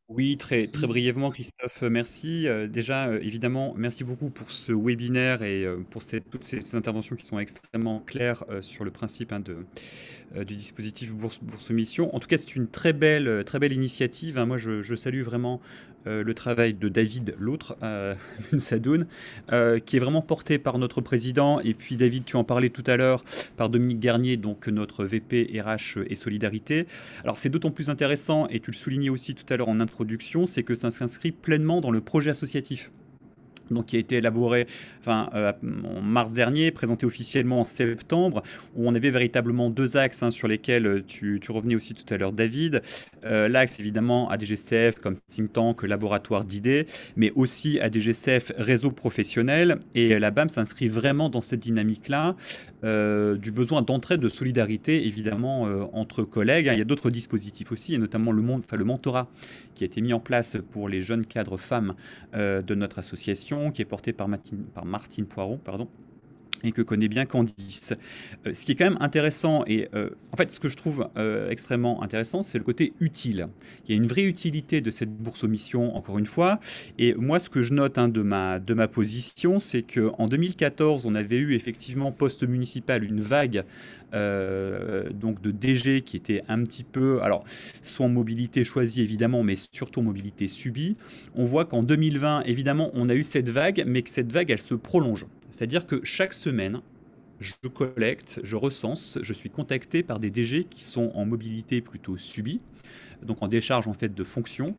Oui, très brièvement, Christophe, merci. Déjà, évidemment, merci beaucoup pour ce webinaire et pour toutes ces interventions qui sont extrêmement claires sur le principe du dispositif Bourse Mission. En tout cas, c'est une très belle initiative. Hein. Moi, je salue vraiment le travail de David, l'autre, Sadoun, qui est vraiment porté par notre président. Et puis, David, tu en parlais tout à l'heure, par Dominique Garnier, donc notre VP RH et Solidarité. Alors, c'est d'autant plus intéressant, et tu le soulignais aussi tout à l'heure en introduction, c'est que ça s'inscrit pleinement dans le projet associatif. Donc, qui a été élaboré en mars dernier, présenté officiellement en septembre, où on avait véritablement deux axes sur lesquels tu revenais aussi tout à l'heure, David. L'axe, évidemment, ADGCF comme think tank, laboratoire d'idées, mais aussi ADGCF réseau professionnel. Et la BAM s'inscrit vraiment dans cette dynamique-là, du besoin d'entraide, de solidarité, évidemment, entre collègues. Il y a d'autres dispositifs aussi, et notamment le mentorat qui a été mis en place pour les jeunes cadres femmes de notre association, qui est porté par Martine Poiron, et que connaît bien Candice. Ce qui est quand même intéressant, et en fait, ce que je trouve extrêmement intéressant, c'est le côté utile. Il y a une vraie utilité de cette bourse aux missions, encore une fois. Et moi, ce que je note de ma position, c'est qu'en 2014, on avait eu effectivement post-municipal une vague donc de DG qui était un petit peu, alors, soit en mobilité choisie évidemment, mais surtout en mobilité subie. On voit qu'en 2020, évidemment, on a eu cette vague, mais que cette vague, elle se prolonge. C'est-à-dire que chaque semaine, je collecte, je recense, je suis contacté par des DG qui sont en mobilité plutôt subie, donc en décharge en fait de fonctions.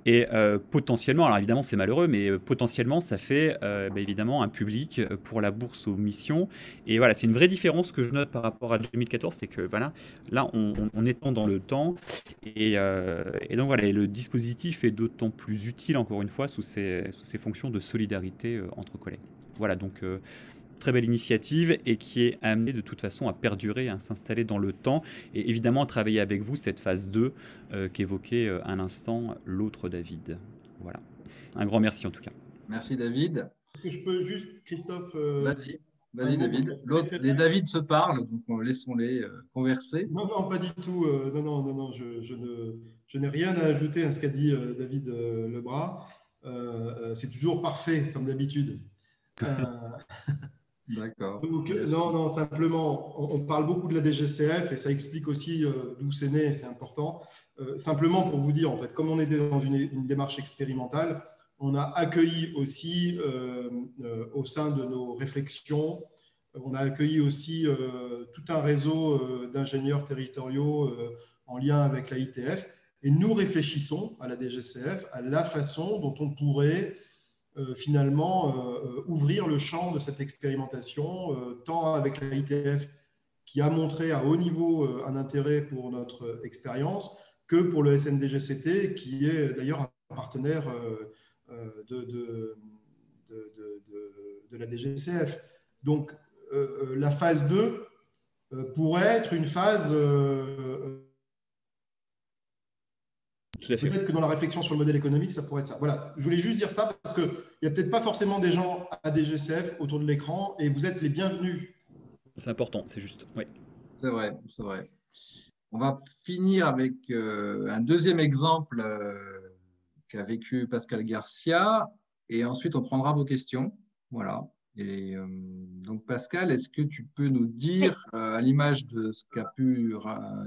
Et potentiellement, alors évidemment c'est malheureux, mais potentiellement ça fait évidemment un public pour la bourse aux missions. Et voilà, c'est une vraie différence que je note par rapport à 2014, c'est que voilà, là on étend dans le temps. Et donc voilà, et le dispositif est d'autant plus utile, encore une fois, sous ces fonctions de solidarité entre collègues. Voilà, donc très belle initiative et qui est amenée de toute façon à perdurer, à s'installer dans le temps et évidemment travailler avec vous cette phase 2 qu'évoquait à l'instant l'autre David. Voilà. Un grand merci en tout cas. Merci David. Est-ce que je peux juste, Christophe Vas-y David. Les David se parlent, donc laissons-les converser. Non, pas du tout. Non, je n'ai rien à ajouter à ce qu'a dit David Lebras. C'est toujours parfait, comme d'habitude. D'accord. Non, simplement, on parle beaucoup de la DGCF et ça explique aussi d'où c'est né, c'est important. Simplement pour vous dire, en fait, comme on était dans une démarche expérimentale, on a accueilli aussi au sein de nos réflexions, on a accueilli aussi tout un réseau d'ingénieurs territoriaux en lien avec la ITF et nous réfléchissons à la DGCF à la façon dont on pourrait finalement ouvrir le champ de cette expérimentation, tant avec la ITF qui a montré à haut niveau un intérêt pour notre expérience, que pour le SNDGCT qui est d'ailleurs un partenaire de la DGCF. Donc la phase 2 pourrait être une phase peut-être que dans la réflexion sur le modèle économique, ça pourrait être ça. Voilà, je voulais juste dire ça parce qu'il n'y a peut-être pas forcément des gens à DGCF autour de l'écran et vous êtes les bienvenus. C'est important, c'est juste. Oui. C'est vrai, c'est vrai. On va finir avec un deuxième exemple qu'a vécu Pascal Garcia et ensuite on prendra vos questions. Voilà. Et donc, Pascal, est-ce que tu peux nous dire, à l'image de ce qu'a pu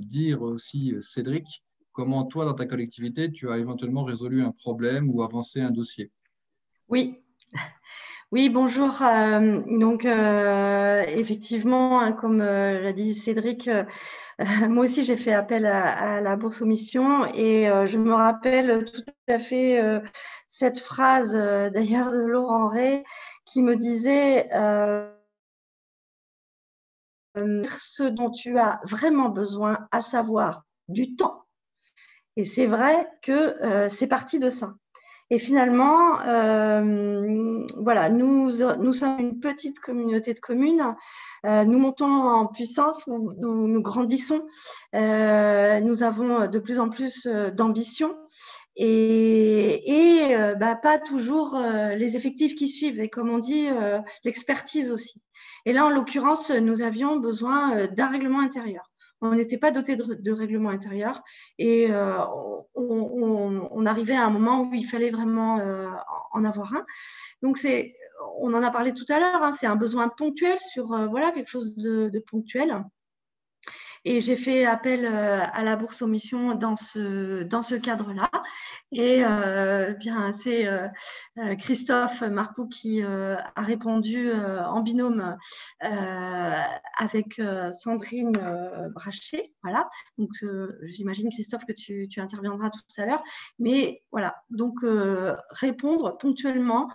dire aussi Cédric, comment toi, dans ta collectivité, tu as éventuellement résolu un problème ou avancé un dossier? Oui, oui, bonjour. Donc, effectivement, hein, comme l'a dit Cédric, moi aussi, j'ai fait appel à la bourse aux missions et je me rappelle tout à fait cette phrase, d'ailleurs, de Laurent Ray, qui me disait ce dont tu as vraiment besoin, à savoir du temps. Et c'est vrai que c'est parti de ça. Et finalement, voilà, nous sommes une petite communauté de communes. Nous montons en puissance, nous grandissons. Nous avons de plus en plus d'ambition et pas toujours les effectifs qui suivent. Et comme on dit, l'expertise aussi. Et là, en l'occurrence, nous avions besoin d'un règlement intérieur. On n'était pas doté de règlement intérieur et on arrivait à un moment où il fallait vraiment en avoir un. Donc, on en a parlé tout à l'heure, hein, c'est un besoin ponctuel sur voilà, quelque chose de ponctuel. Et j'ai fait appel à la bourse aux missions dans ce cadre-là. Et bien, c'est Christophe Marcoux qui a répondu en binôme avec Sandrine Brachet. Voilà. Donc, j'imagine, Christophe, que tu interviendras tout à l'heure. Mais voilà, donc répondre ponctuellement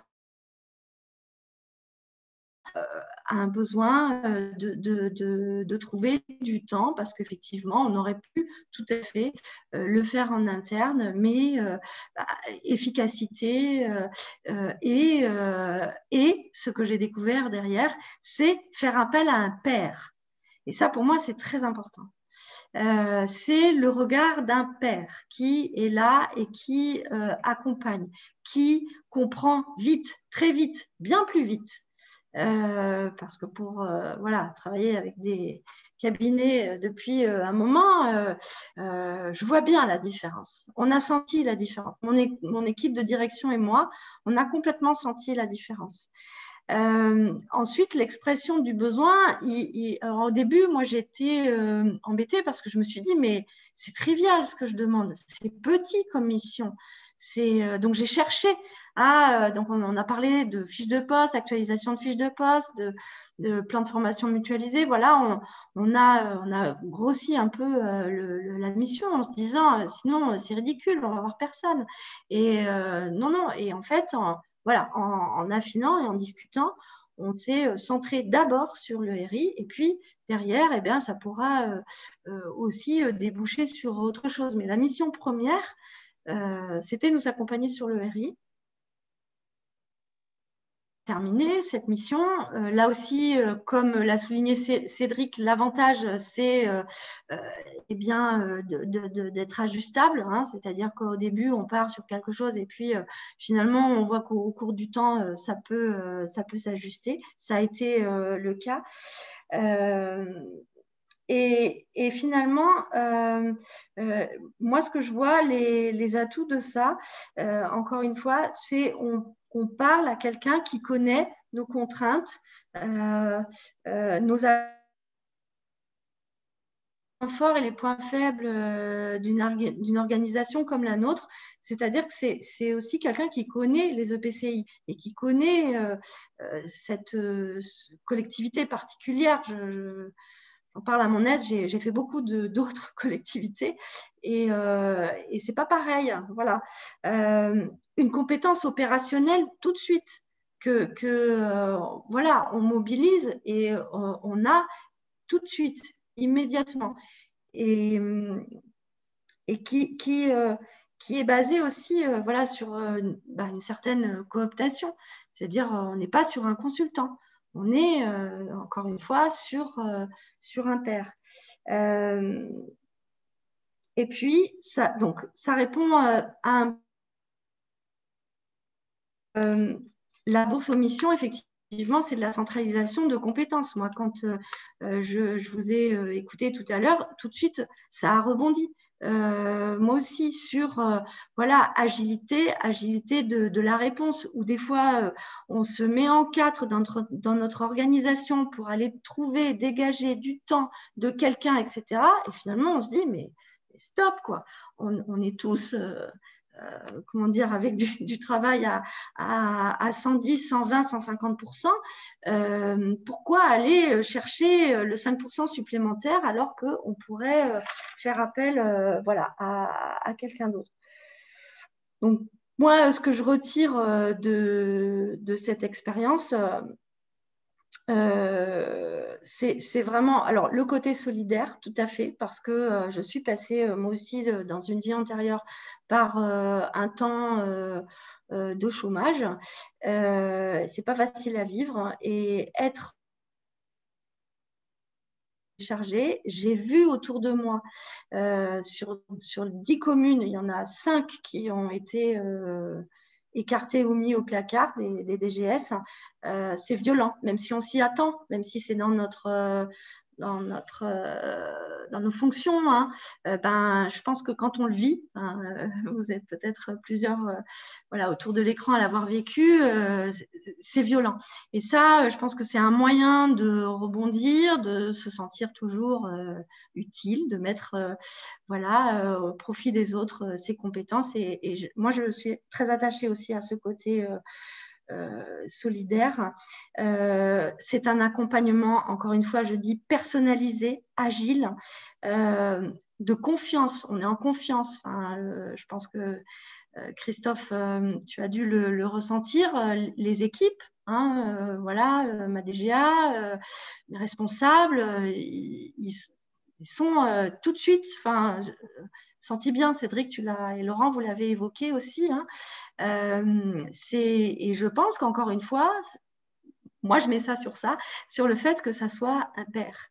à un besoin de trouver du temps parce qu'effectivement, on aurait pu tout à fait le faire en interne, mais efficacité et ce que j'ai découvert derrière, c'est faire appel à un père. Et ça, pour moi, c'est très important. C'est le regard d'un père qui est là et qui accompagne, qui comprend vite, très vite, bien plus vite. Parce que pour voilà, travailler avec des cabinets depuis un moment, je vois bien la différence. On a senti la différence. Mon équipe de direction et moi, on a complètement senti la différence. Ensuite, l'expression du besoin, alors au début, moi, j'étais embêtée parce que je me suis dit, mais c'est trivial ce que je demande, c'est petit comme mission. Donc, j'ai cherché donc on a parlé de fiches de poste, actualisation de fiches de poste, de plans de formation mutualisés. Voilà, on a grossi un peu la mission en se disant, sinon, c'est ridicule, on va voir personne. Et non, et en fait, voilà, en affinant et en discutant, on s'est centré d'abord sur le RI et puis derrière, eh bien, ça pourra aussi déboucher sur autre chose. Mais la mission première, c'était nous accompagner sur le RI. Terminé cette mission. Là aussi, comme l'a souligné Cédric, l'avantage, c'est eh bien d'être ajustable, hein, c'est-à-dire qu'au début, on part sur quelque chose et puis finalement, on voit qu'au cours du temps, ça peut s'ajuster. Ça a été le cas. Et finalement, moi, ce que je vois, les atouts de ça, encore une fois, c'est on parle à quelqu'un qui connaît nos contraintes, nos points forts et les points faibles d'une organisation comme la nôtre. C'est-à-dire que c'est aussi quelqu'un qui connaît les EPCI et qui connaît cette collectivité particulière. J'en parle à mon aise, j'ai fait beaucoup d'autres collectivités et c'est pas pareil. Voilà. Une compétence opérationnelle tout de suite que voilà, on mobilise et on a tout de suite, immédiatement. Et qui est basée aussi voilà, sur une certaine cooptation. C'est-à-dire, on n'est pas sur un consultant. On est, encore une fois, sur un pair. Et puis, ça répond à la bourse aux missions, effectivement. effectivement, c'est de la centralisation de compétences. Moi, quand je vous ai écouté tout à l'heure, tout de suite, ça a rebondi. Moi aussi, sur voilà, agilité de la réponse, où des fois, on se met en quatre dans notre organisation pour aller trouver, dégager du temps de quelqu'un, etc. Et finalement, on se dit, mais stop, quoi. On est tous... comment dire, avec du travail à 110, 120, 150%, pourquoi aller chercher le 5% supplémentaire alors qu'on pourrait faire appel voilà, à quelqu'un d'autre. Donc, moi, ce que je retire de cette expérience, c'est vraiment alors le côté solidaire, tout à fait, parce que je suis passée moi aussi dans une vie antérieure par un temps de chômage. C'est pas facile à vivre et être chargé. J'ai vu autour de moi sur 10 communes, il y en a 5 qui ont été écartés ou mis au placard des DGS. C'est violent, même si on s'y attend, même si c'est dans nos fonctions, hein. Ben, je pense que quand on le vit, vous êtes peut-être plusieurs voilà, autour de l'écran à l'avoir vécu, c'est violent. Et ça, je pense que c'est un moyen de rebondir, de se sentir toujours utile, de mettre voilà, au profit des autres ses compétences. Moi, je suis très attachée aussi à ce côté solidaire. C'est un accompagnement, encore une fois, je dis personnalisé, agile, de confiance. On est en confiance. Enfin, je pense que Christophe, tu as dû le ressentir, les équipes, hein, voilà, ma DGA, mes responsables, ils sont tout de suite, enfin, senti bien, Cédric, et Laurent, vous l'avez évoqué aussi, hein, et je pense qu'encore une fois, moi je mets ça, sur le fait que ça soit un pair.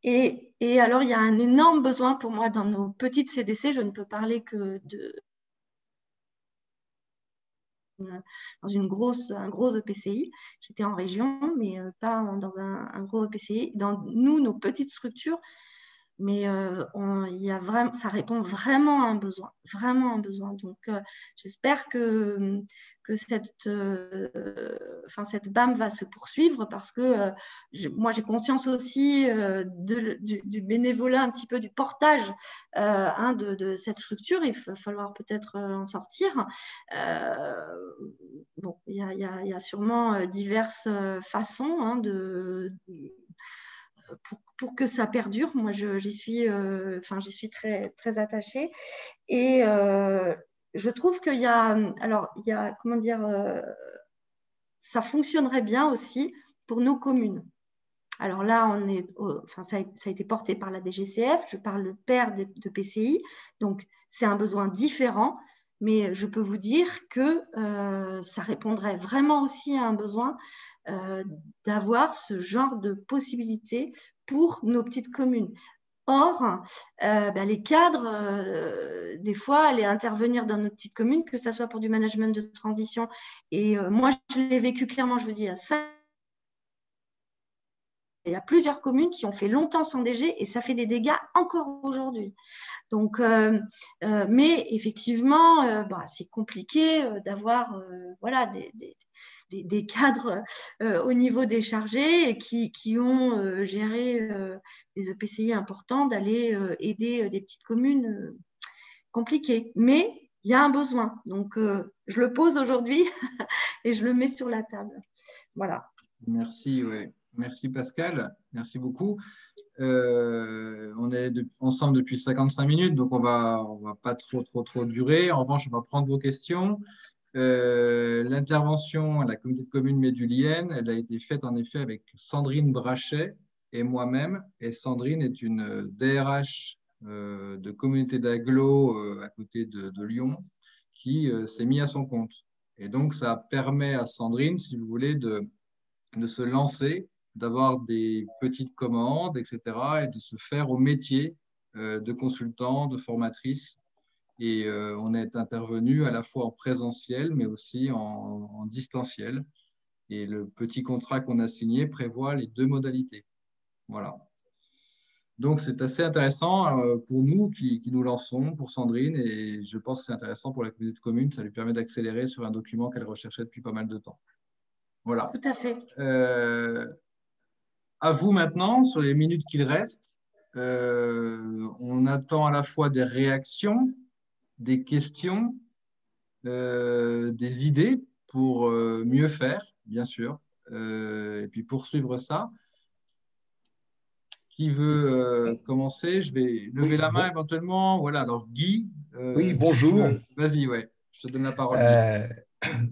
Et alors, il y a un énorme besoin pour moi dans nos petites CDC, je ne peux parler que dans un gros EPCI. J'étais en région, mais pas dans un gros EPCI. Dans nos petites structures, mais ça répond vraiment à un besoin, vraiment un besoin. Donc, j'espère que cette BAM va se poursuivre parce que moi, j'ai conscience aussi du bénévolat, un petit peu du portage de cette structure. Il va falloir peut-être en sortir. Bon, il y a sûrement diverses façons pour que ça perdure. Moi, j'y suis très, très attachée. Et je trouve qu'il y a, comment dire, ça fonctionnerait bien aussi pour nos communes. Alors là, ça a été porté par la DGCF, je parle de pair de PCI, donc c'est un besoin différent, mais je peux vous dire que ça répondrait vraiment aussi à un besoin d'avoir ce genre de possibilités pour nos petites communes. Or, les cadres, des fois, aller intervenir dans nos petites communes, que ce soit pour du management de transition, et moi, je l'ai vécu clairement, je vous dis, il y a plusieurs communes qui ont fait longtemps sans DG et ça fait des dégâts encore aujourd'hui. Donc, mais effectivement, c'est compliqué d'avoir voilà, des cadres au niveau des chargés et qui ont géré des EPCI importants d'aller aider des petites communes compliquées. Mais il y a un besoin. Donc, je le pose aujourd'hui et je le mets sur la table. Voilà. Merci, ouais. Merci Pascal, merci beaucoup. On est ensemble depuis 55 minutes, donc on va pas trop durer. En revanche, on va prendre vos questions. L'intervention à la communauté de communes médulienne, elle a été faite en effet avec Sandrine Brachet et moi-même. Et Sandrine est une DRH de communauté d'agglo à côté de Lyon qui s'est mise à son compte. Et donc, ça permet à Sandrine, si vous voulez, de se lancer, d'avoir des petites commandes, etc., et de se faire au métier de consultant, de formatrice. Et on est intervenu à la fois en présentiel, mais aussi en distanciel. Et le petit contrat qu'on a signé prévoit les 2 modalités. Voilà. Donc, c'est assez intéressant pour nous qui nous lançons, pour Sandrine, et je pense que c'est intéressant pour la communauté de communes. Ça lui permet d'accélérer sur un document qu'elle recherchait depuis pas mal de temps. Voilà. Tout à fait. À vous maintenant, sur les minutes qu'il reste. On attend à la fois des réactions, des questions, des idées pour mieux faire, bien sûr, et puis poursuivre ça. Qui veut commencer? Je vais lever la main éventuellement. Voilà, alors Guy. Oui, Guy, bonjour. vas-y, ouais, je te donne la parole. Guy.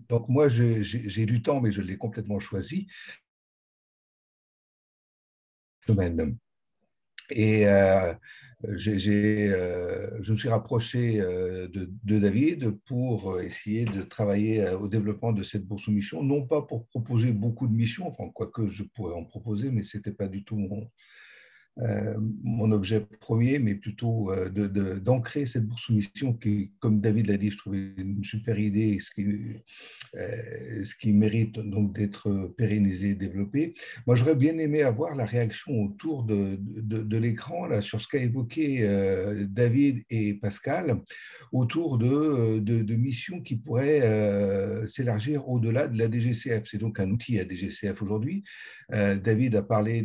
Donc moi, j'ai du temps, mais je l'ai complètement choisi. Et je me suis rapproché de David pour essayer de travailler au développement de cette bourse aux missions, non pas pour proposer beaucoup de missions, enfin, quoique je pourrais en proposer, mais ce n'était pas du tout mon objet premier, mais plutôt d'ancrer cette bourse soumission qui, comme David l'a dit, je trouvais une super idée, ce qui mérite donc d'être pérennisé et développé. Moi, j'aurais bien aimé avoir la réaction autour de l'écran là, sur ce qu'a évoqué David et Pascal, autour de missions qui pourraient s'élargir au-delà de la DGCF. C'est donc un outil à DGCF aujourd'hui. David a parlé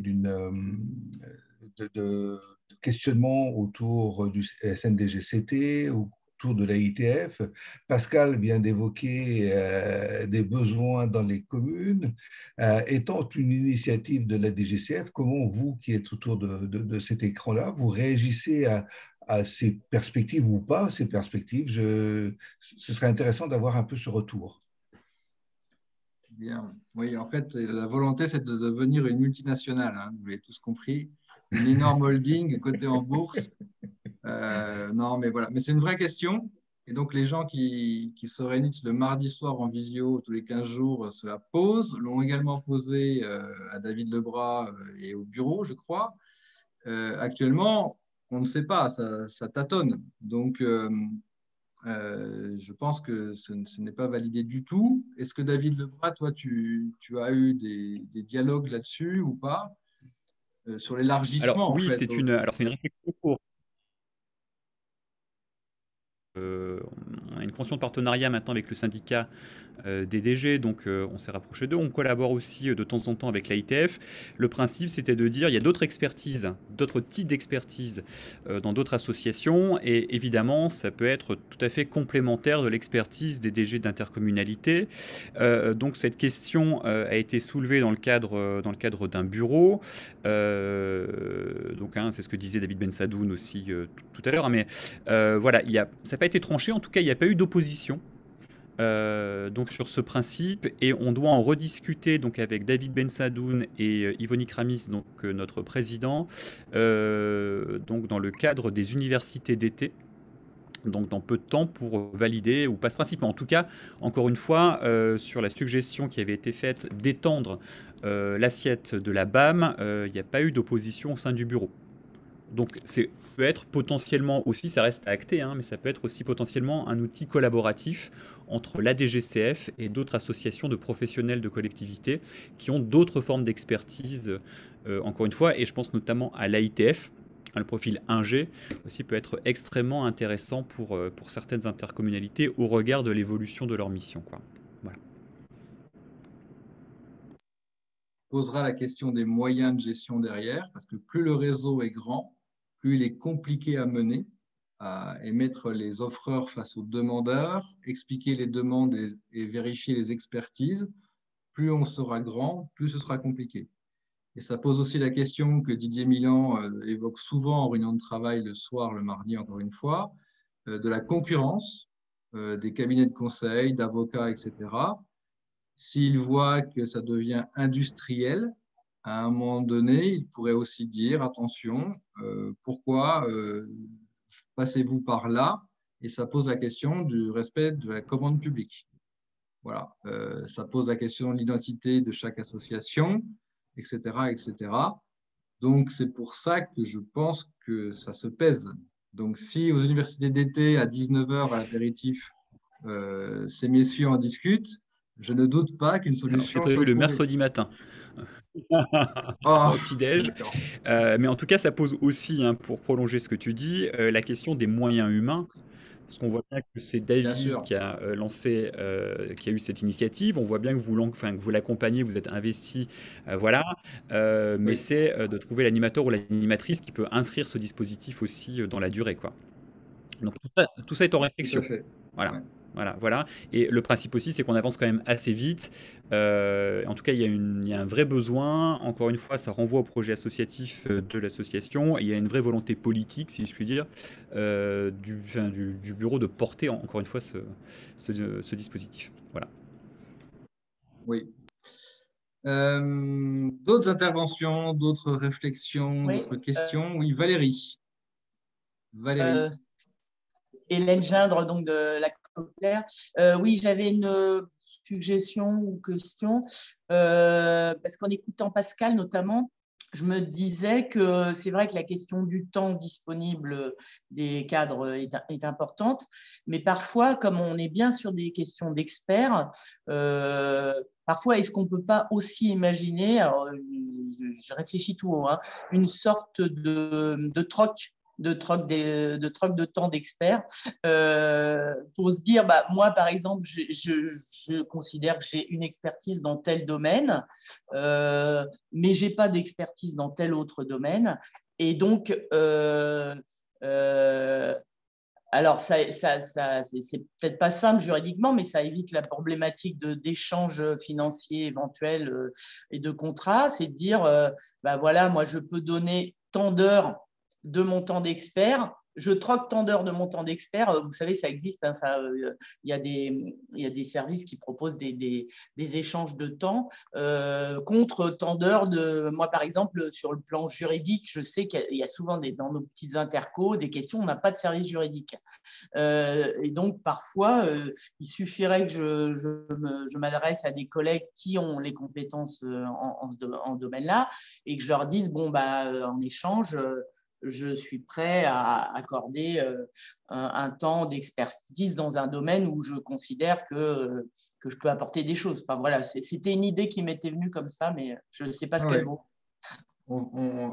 de questionnement autour du SNDGCT, autour de l'AITF. Pascal vient d'évoquer des besoins dans les communes. Étant une initiative de la DGCF, comment vous, qui êtes autour de cet écran-là, vous réagissez à ces perspectives ou pas ces perspectives? Ce serait intéressant d'avoir un peu ce retour. Bien. Oui, en fait, la volonté, c'est de devenir une multinationale, hein, vous l'avez tous compris. Une énorme holding cotée en bourse. Non, mais voilà. Mais c'est une vraie question. Et donc, les gens qui se réunissent le mardi soir en visio tous les 15 jours se la posent, l'ont également posé à David Lebras et au bureau, je crois. Actuellement, on ne sait pas, ça tâtonne. Donc, je pense que ce n'est pas validé du tout. Est-ce que David Lebras, toi, tu as eu des dialogues là-dessus ou pas? Sur l'élargissement, Alors en oui, fait. c'est une réflexion pour on a une convention de partenariat maintenant avec le syndicat des DG, donc on s'est rapproché d'eux. On collabore aussi de temps en temps avec l'AITF. Le principe, c'était de dire il y a d'autres expertises, d'autres types d'expertise dans d'autres associations, et évidemment, ça peut être tout à fait complémentaire de l'expertise des DG d'intercommunalité. Donc cette question a été soulevée dans le cadre d'un bureau. Donc c'est ce que disait David Bensadoun aussi tout à l'heure, mais voilà, ça n'a pas été tranché, en tout cas il n'y a pas eu d'opposition donc sur ce principe, et on doit en rediscuter donc avec David Bensadoun et Yvonne Kramis, donc notre président, donc dans le cadre des universités d'été, donc dans peu de temps, pour valider ou pas ce principe. Mais en tout cas, encore une fois, sur la suggestion qui avait été faite d'étendre l'assiette de la BAM, il n'y a pas eu d'opposition au sein du bureau. Donc c'est peut être potentiellement aussi, ça reste à acter, hein, mais ça peut être aussi potentiellement un outil collaboratif entre la DGCF et d'autres associations de professionnels de collectivités qui ont d'autres formes d'expertise, encore une fois, et je pense notamment à l'AITF. Le profil 1G aussi peut être extrêmement intéressant pour certaines intercommunalités au regard de l'évolution de leur mission, quoi. Voilà. Posera la question des moyens de gestion derrière, parce que plus le réseau est grand, plus il est compliqué à mener, et mettre les offreurs face aux demandeurs, expliquer les demandes et vérifier les expertises. Plus on sera grand, plus ce sera compliqué. Et ça pose aussi la question que Didier Milan évoque souvent en réunion de travail le soir, le mardi, encore une fois, de la concurrence des cabinets de conseil, d'avocats, etc. S'il voit que ça devient industriel, à un moment donné, il pourrait aussi dire, attention, pourquoi passez-vous par là? Et ça pose la question du respect de la commande publique. Voilà, ça pose la question de l'identité de chaque association, etc., etc. Donc, c'est pour ça que je pense que ça se pèse. Donc, si aux universités d'été, à 19h à l'apéritif, ces messieurs en discutent, Je ne doute pas qu'une solution Alors, c'est soit prévu le trouvée. mercredi matin. Oh, Au petit-déj. d'accord. Mais en tout cas, ça pose aussi, hein, pour prolonger ce que tu dis, la question des moyens humains. Parce qu'on voit bien que c'est Bien David sûr. qui a lancé, qui a eu cette initiative. On voit bien que que vous l'accompagnez, vous êtes investi, voilà. Mais Oui, c'est de trouver l'animateur ou l'animatrice qui peut inscrire ce dispositif aussi dans la durée, quoi. Donc tout ça est en tout à réflexion. fait. Voilà. Ouais. Voilà. Et le principe aussi, c'est qu'on avance quand même assez vite. En tout cas, il y a un vrai besoin. Encore une fois, ça renvoie au projet associatif de l'association. Et il y a une vraie volonté politique, si je puis dire, du bureau de porter, encore une fois, ce dispositif. Voilà. Oui. D'autres interventions, d'autres réflexions, Oui, d'autres questions? Oui, Valérie. Valérie. Hélène Gindre, donc de la Coplaire. Oui, j'avais une suggestion ou question, parce qu'en écoutant Pascal notamment, je me disais que c'est vrai que la question du temps disponible des cadres est importante, mais parfois, comme on est bien sur des questions d'experts, parfois, est-ce qu'on ne peut pas aussi imaginer, alors je réfléchis tout haut, hein, une sorte de troc de temps d'experts pour se dire, bah, moi, par exemple, je considère que j'ai une expertise dans tel domaine, mais je n'ai pas d'expertise dans tel autre domaine. Et donc, alors, c'est peut-être pas simple juridiquement, mais ça évite la problématique d'échanges financiers éventuels et de contrats. C'est de dire, bah voilà, moi, je peux donner tant d'heures de mon temps d'expert. Je troque tant d'heures de mon temps d'expert. Vous savez, ça existe. Hein, il y a des services qui proposent des échanges de temps contre tant d'heures de… Moi, par exemple, sur le plan juridique, je sais qu'il y a souvent dans nos petites intercos des questions, on n'a pas de service juridique. Et donc, parfois, il suffirait que je m'adresse à des collègues qui ont les compétences en ce domaine-là et que je leur dise, bon, bah, en échange, je suis prêt à accorder un temps d'expertise dans un domaine où je considère que je peux apporter des choses. Enfin, voilà, c'était une idée qui m'était venue comme ça, mais je ne sais pas ce qu'elle vaut.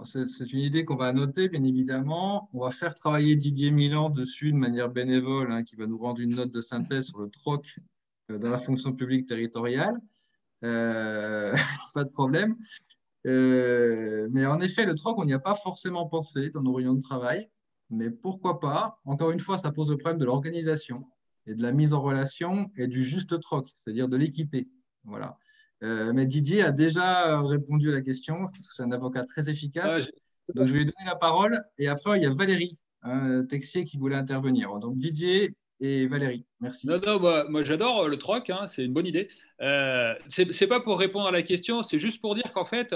C'est une idée qu'on va noter, bien évidemment. On va faire travailler Didier Milan dessus de manière bénévole, hein, qui va nous rendre une note de synthèse sur le troc dans la fonction publique territoriale. Pas de problème. Mais en effet, le troc, on n'y a pas forcément pensé dans nos réunions de travail. Mais pourquoi pas? Encore une fois, ça pose le problème de l'organisation et de la mise en relation et du juste troc, c'est-à-dire de l'équité. Voilà. Mais Didier a déjà répondu à la question, parce que c'est un avocat très efficace. Donc, je vais lui donner la parole. Et après, il y a Valérie, un Texier, qui voulait intervenir. Donc, Didier et Valérie, merci. Non, bah, moi j'adore le troc, hein, c'est une bonne idée. C'est pas pour répondre à la question, c'est juste pour dire qu'en fait,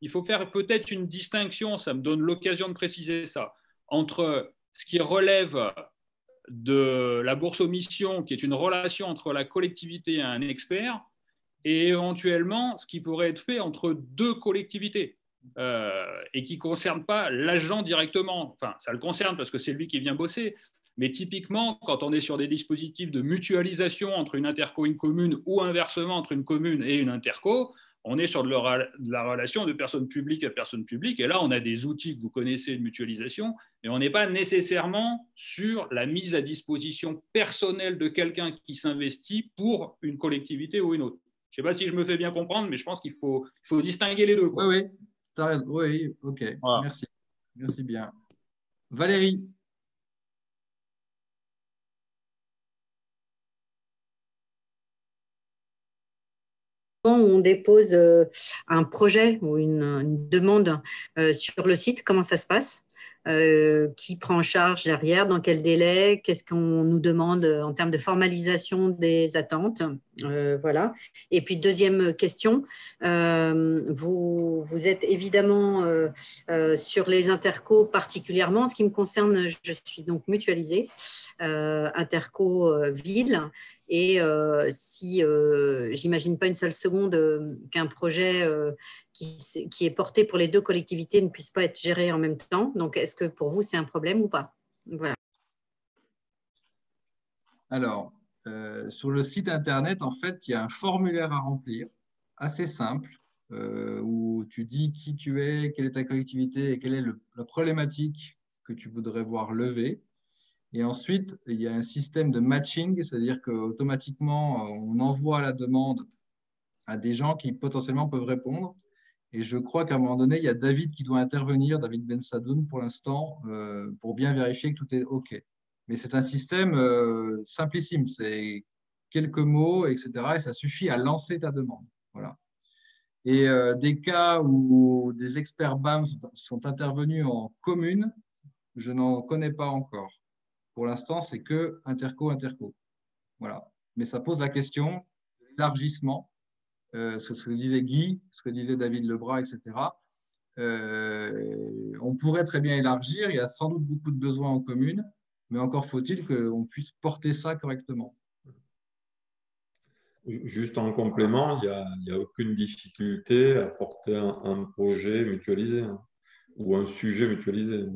il faut faire peut-être une distinction, ça me donne l'occasion de préciser ça, entre ce qui relève de la bourse aux missions, qui est une relation entre la collectivité et un expert, et éventuellement ce qui pourrait être fait entre deux collectivités. Et qui ne concerne pas l'agent directement. Enfin, ça le concerne parce que c'est lui qui vient bosser. Mais typiquement, quand on est sur des dispositifs de mutualisation entre une interco et une commune, ou inversement entre une commune et une interco, on est sur de la relation de personne publique à personne publique. Et là, on a des outils que vous connaissez de mutualisation, mais on n'est pas nécessairement sur la mise à disposition personnelle de quelqu'un qui s'investit pour une collectivité ou une autre. Je ne sais pas si je me fais bien comprendre, mais je pense qu'il faut distinguer les deux, quoi. Oui, tu as raison. Oui, ok. Voilà. Merci. Merci bien. Valérie. On dépose un projet ou une demande sur le site, comment ça se passe? Qui prend en charge derrière, dans quel délai, qu'est-ce qu'on nous demande en termes de formalisation des attentes, voilà. Et puis deuxième question, vous êtes évidemment sur les intercos particulièrement. En ce qui me concerne, je suis donc mutualisée, interco ville. Et si j'imagine pas une seule seconde qu'un projet qui est porté pour les deux collectivités ne puisse pas être géré en même temps. Donc, est-ce que pour vous, c'est un problème ou pas? Voilà. Alors, sur le site internet, en fait, il y a un formulaire à remplir, assez simple, où tu dis qui tu es, quelle est ta collectivité et quelle est la problématique que tu voudrais voir levée. Et ensuite, il y a un système de matching, c'est-à-dire qu'automatiquement, on envoie la demande à des gens qui potentiellement peuvent répondre. Et je crois qu'à un moment donné, il y a David qui doit intervenir, David Ben Sadoun pour l'instant, pour bien vérifier que tout est OK. Mais c'est un système simplissime, c'est quelques mots, etc. Et ça suffit à lancer ta demande. Voilà. Et des cas où des experts BAM sont intervenus en commune, je n'en connais pas encore. Pour l'instant, c'est que interco. Voilà. Mais ça pose la question de l'élargissement, ce que disait Guy, ce que disait David Lebras, etc. On pourrait très bien élargir, il y a sans doute beaucoup de besoins en commune, mais encore faut-il qu'on puisse porter ça correctement. Juste en complément, il n'y a aucune difficulté à porter un projet mutualisé, hein, ou un sujet mutualisé.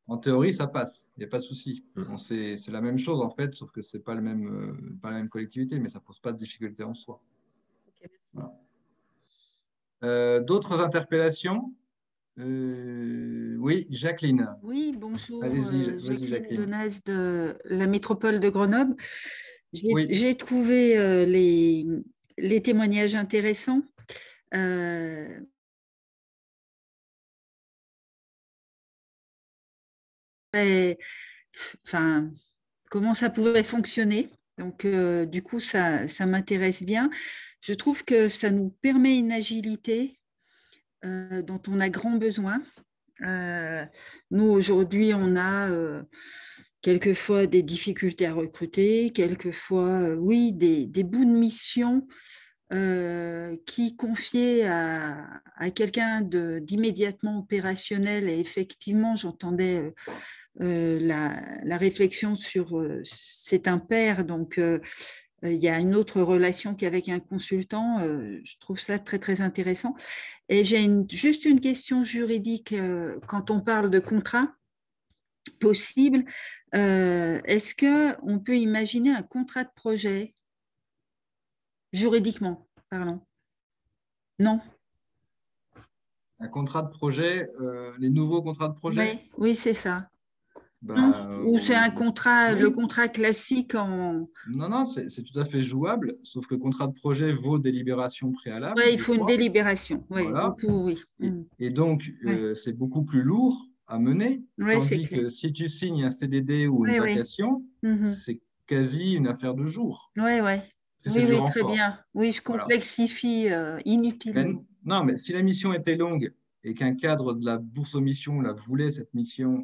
En théorie, ça passe, il n'y a pas de souci. C'est la même chose en fait, sauf que ce n'est pas la même collectivité, mais ça ne pose pas de difficulté en soi. Voilà. D'autres interpellations? Oui, Jacqueline. Oui, bonjour. Allez-y, Jacqueline Donaz de la métropole de Grenoble. J'ai Oui. trouvé les témoignages intéressants. Enfin, comment ça pouvait fonctionner. Donc, du coup, ça m'intéresse bien. Je trouve que ça nous permet une agilité dont on a grand besoin. Nous, aujourd'hui, on a quelquefois des difficultés à recruter, quelquefois, oui, des bouts de mission qui confiés à quelqu'un d'immédiatement opérationnel. Et effectivement, j'entendais la réflexion sur c'est un père, donc il y a une autre relation qu'avec un consultant. Je trouve ça très, très intéressant. Et j'ai juste une question juridique quand on parle de contrat possible. Est-ce qu'on peut imaginer un contrat de projet juridiquement parlant? Non. Un contrat de projet, les nouveaux contrats de projet? Oui, c'est ça. Ou c'est un contrat, oui. Le contrat classique en… Non, c'est tout à fait jouable, sauf que le contrat de projet vaut délibération préalable. Oui, il faut une délibération. Oui, voilà. oui. Et donc, c'est beaucoup plus lourd à mener, tandis que si tu signes un CDD ou une vacation, c'est quasi une affaire de jours. Oui, très bien. Oui, je complexifie inutilement. Mais si la mission était longue et qu'un cadre de la bourse aux missions la voulait, cette mission,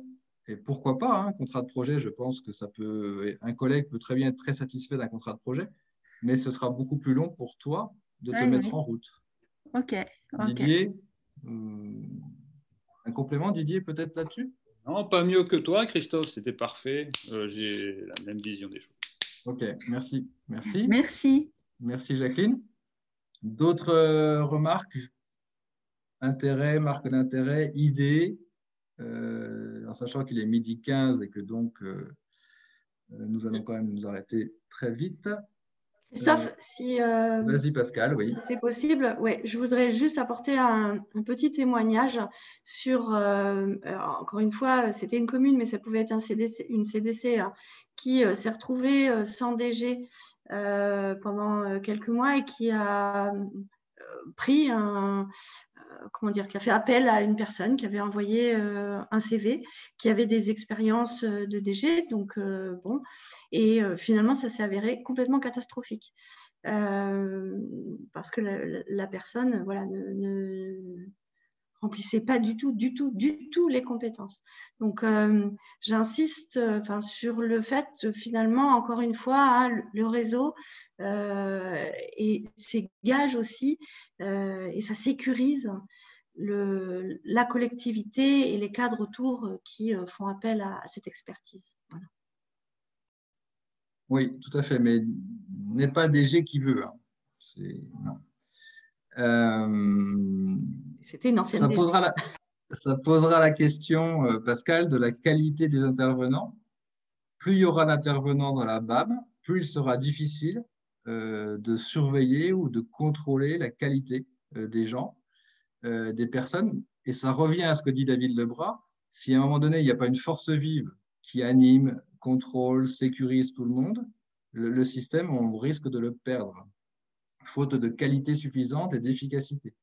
et pourquoi pas, un contrat de projet, je pense que un collègue peut très bien être très satisfait d'un contrat de projet, mais ce sera beaucoup plus long pour toi de te mettre en route. Ok. Didier, un complément, Didier, peut-être là-dessus? Non, pas mieux que toi, Christophe, c'était parfait. J'ai la même vision des choses. Ok, merci. Merci. Merci. Merci, Jacqueline. D'autres remarques? Intérêt, marque d'intérêt, idées, en sachant qu'il est 12h15 et que donc nous allons quand même nous arrêter très vite. Christophe, si, vas-y Pascal, oui. Si c'est possible, je voudrais juste apporter un petit témoignage sur, encore une fois, c'était une commune, mais ça pouvait être une CDC qui s'est retrouvée sans DG pendant quelques mois et qui a pris qui a fait appel à une personne qui avait envoyé un CV, qui avait des expériences de DG, donc bon, et finalement ça s'est avéré complètement catastrophique parce que la personne, voilà, ne remplissait pas du tout les compétences. Donc j'insiste sur le fait finalement, encore une fois, le réseau et ses gages aussi, et ça sécurise la collectivité et les cadres autour qui font appel à cette expertise. Voilà. Oui, tout à fait, mais n'est pas DG qui veut. Hein. Non. C'était une ancienne DG. Ça, ça posera la question, Pascal, de la qualité des intervenants. plus il y aura d'intervenants dans la BAM, plus il sera difficile de surveiller ou de contrôler la qualité des gens, des personnes. Et ça revient à ce que dit David Lebras. Si à un moment donné, il n'y a pas une force vive qui anime, contrôle, sécurise tout le monde, le système, on risque de le perdre, faute de qualité suffisante et d'efficacité.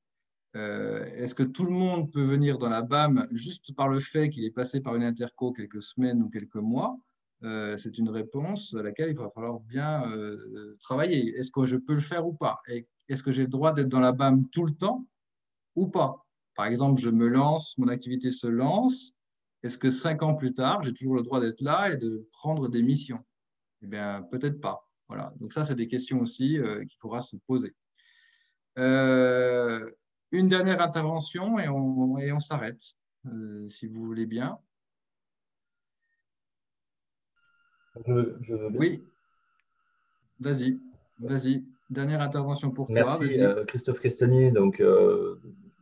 Est-ce que tout le monde peut venir dans la BAM juste par le fait qu'il est passé par une interco quelques semaines ou quelques mois? C'est une réponse à laquelle il va falloir bien travailler. Est-ce que je peux le faire ou pas? Est-ce que j'ai le droit d'être dans la BAM tout le temps ou pas? Par exemple, je me lance, mon activité se lance. Est-ce que 5 ans plus tard, j'ai toujours le droit d'être là et de prendre des missions? Eh bien, peut-être pas. Voilà. Donc ça, c'est des questions aussi qu'il faudra se poser. Une dernière intervention et on s'arrête, si vous voulez bien. Je veux bien. Oui, vas-y. Dernière intervention pour toi. Merci, Christophe Castagnier. Donc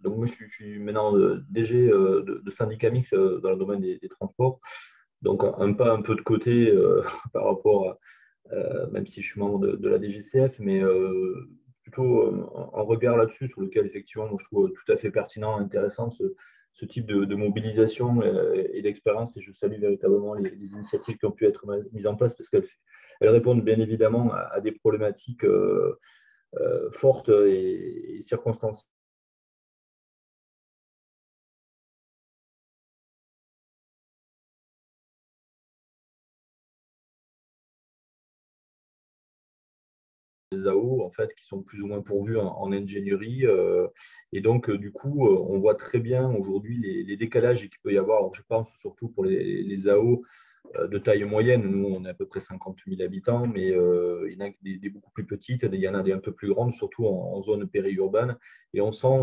moi, je suis maintenant DG de syndicat mixte dans le domaine des transports. Donc, un pas un peu de côté par rapport à, même si je suis membre de la DGCF, mais plutôt un regard là-dessus sur lequel, effectivement, moi, je trouve tout à fait pertinent, intéressant ce type de mobilisation et d'expérience. Et je salue véritablement les initiatives qui ont pu être mises en place parce qu'elles répondent bien évidemment à des problématiques fortes et circonstancielles. Des AO en fait, qui sont plus ou moins pourvus en ingénierie. Et donc, du coup, on voit très bien aujourd'hui les décalages qu'il peut y avoir. Alors, je pense surtout pour les AO de taille moyenne. Nous, on est à peu près 50 000 habitants, mais il y en a des beaucoup plus petites, il y en a des un peu plus grandes, surtout en zone périurbaine. Et on sent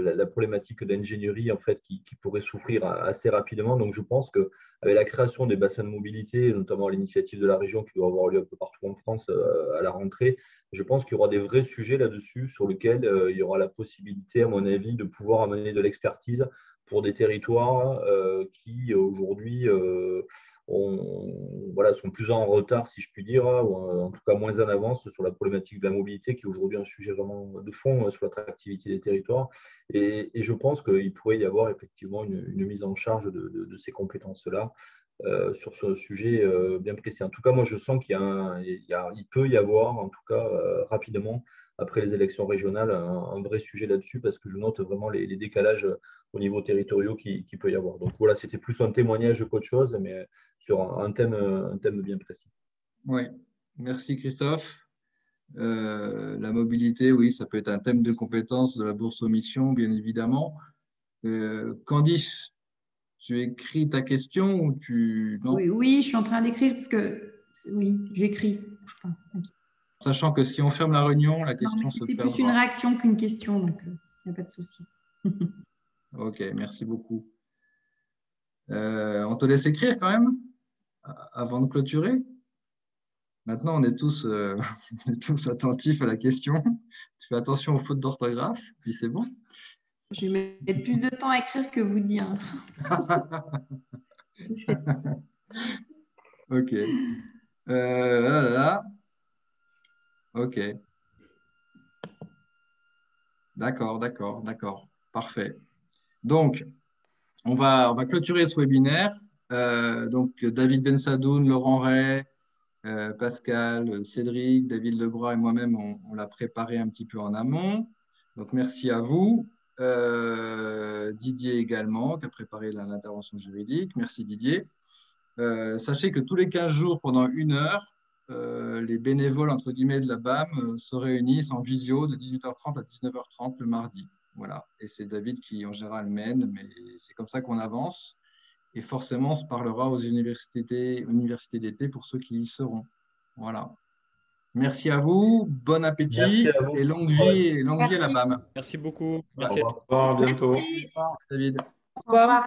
la problématique d'ingénierie en fait, qui pourrait souffrir assez rapidement. Donc, je pense qu'avec la création des bassins de mobilité, notamment l'initiative de la région qui doit avoir lieu un peu partout en France à la rentrée, je pense qu'il y aura des vrais sujets là-dessus sur lesquels il y aura la possibilité, à mon avis, de pouvoir amener de l'expertise pour des territoires qui aujourd'hui sont plus en retard, si je puis dire, ou en tout cas moins en avance sur la problématique de la mobilité, qui est aujourd'hui un sujet vraiment de fond sur l'attractivité des territoires. Et je pense qu'il pourrait y avoir effectivement une mise en charge de ces compétences-là sur ce sujet bien précis. En tout cas, moi, je sens qu'il peut y avoir, en tout cas rapidement, après les élections régionales, un vrai sujet là-dessus, parce que je note vraiment les décalages au niveau territoriaux qu'il peut y avoir. Donc voilà, c'était plus un témoignage qu'autre chose, mais sur un thème bien précis. Oui, merci Christophe. La mobilité, oui, ça peut être un thème de compétence de la bourse aux missions, bien évidemment. Candice, tu écris ta question ou tu… Non ? Oui, je suis en train d'écrire parce que… Oui, j'écris. Sachant que si on ferme la réunion, la question se perdra. C'était plus une réaction qu'une question, donc il n'y a pas de souci. Ok, merci beaucoup. On te laisse écrire quand même avant de clôturer. Maintenant, on est tous attentifs à la question. Tu fais attention aux fautes d'orthographe, puis c'est bon. Je vais mettre plus de temps à écrire que vous dire. Ok. Là. Ok. D'accord. Parfait. Donc, on va clôturer ce webinaire. Donc, David Bensadoun, Laurent Ray, Pascal, Cédric, David Lebras et moi-même, on l'a préparé un petit peu en amont. Donc, merci à vous. Didier également, qui a préparé l'intervention juridique. Merci Didier. Sachez que tous les 15 jours, pendant 1 heure, les bénévoles entre guillemets de la BAM se réunissent en visio de 18h30 à 19h30 le mardi. Voilà. Et c'est David qui en général mène, mais c'est comme ça qu'on avance. Et forcément, on se parlera aux universités d'été pour ceux qui y seront. Voilà. Merci à vous, bon appétit. Merci à vous. Et longue vie à la BAM. Merci beaucoup. Merci. Au revoir, à bientôt. Merci. David. Au revoir.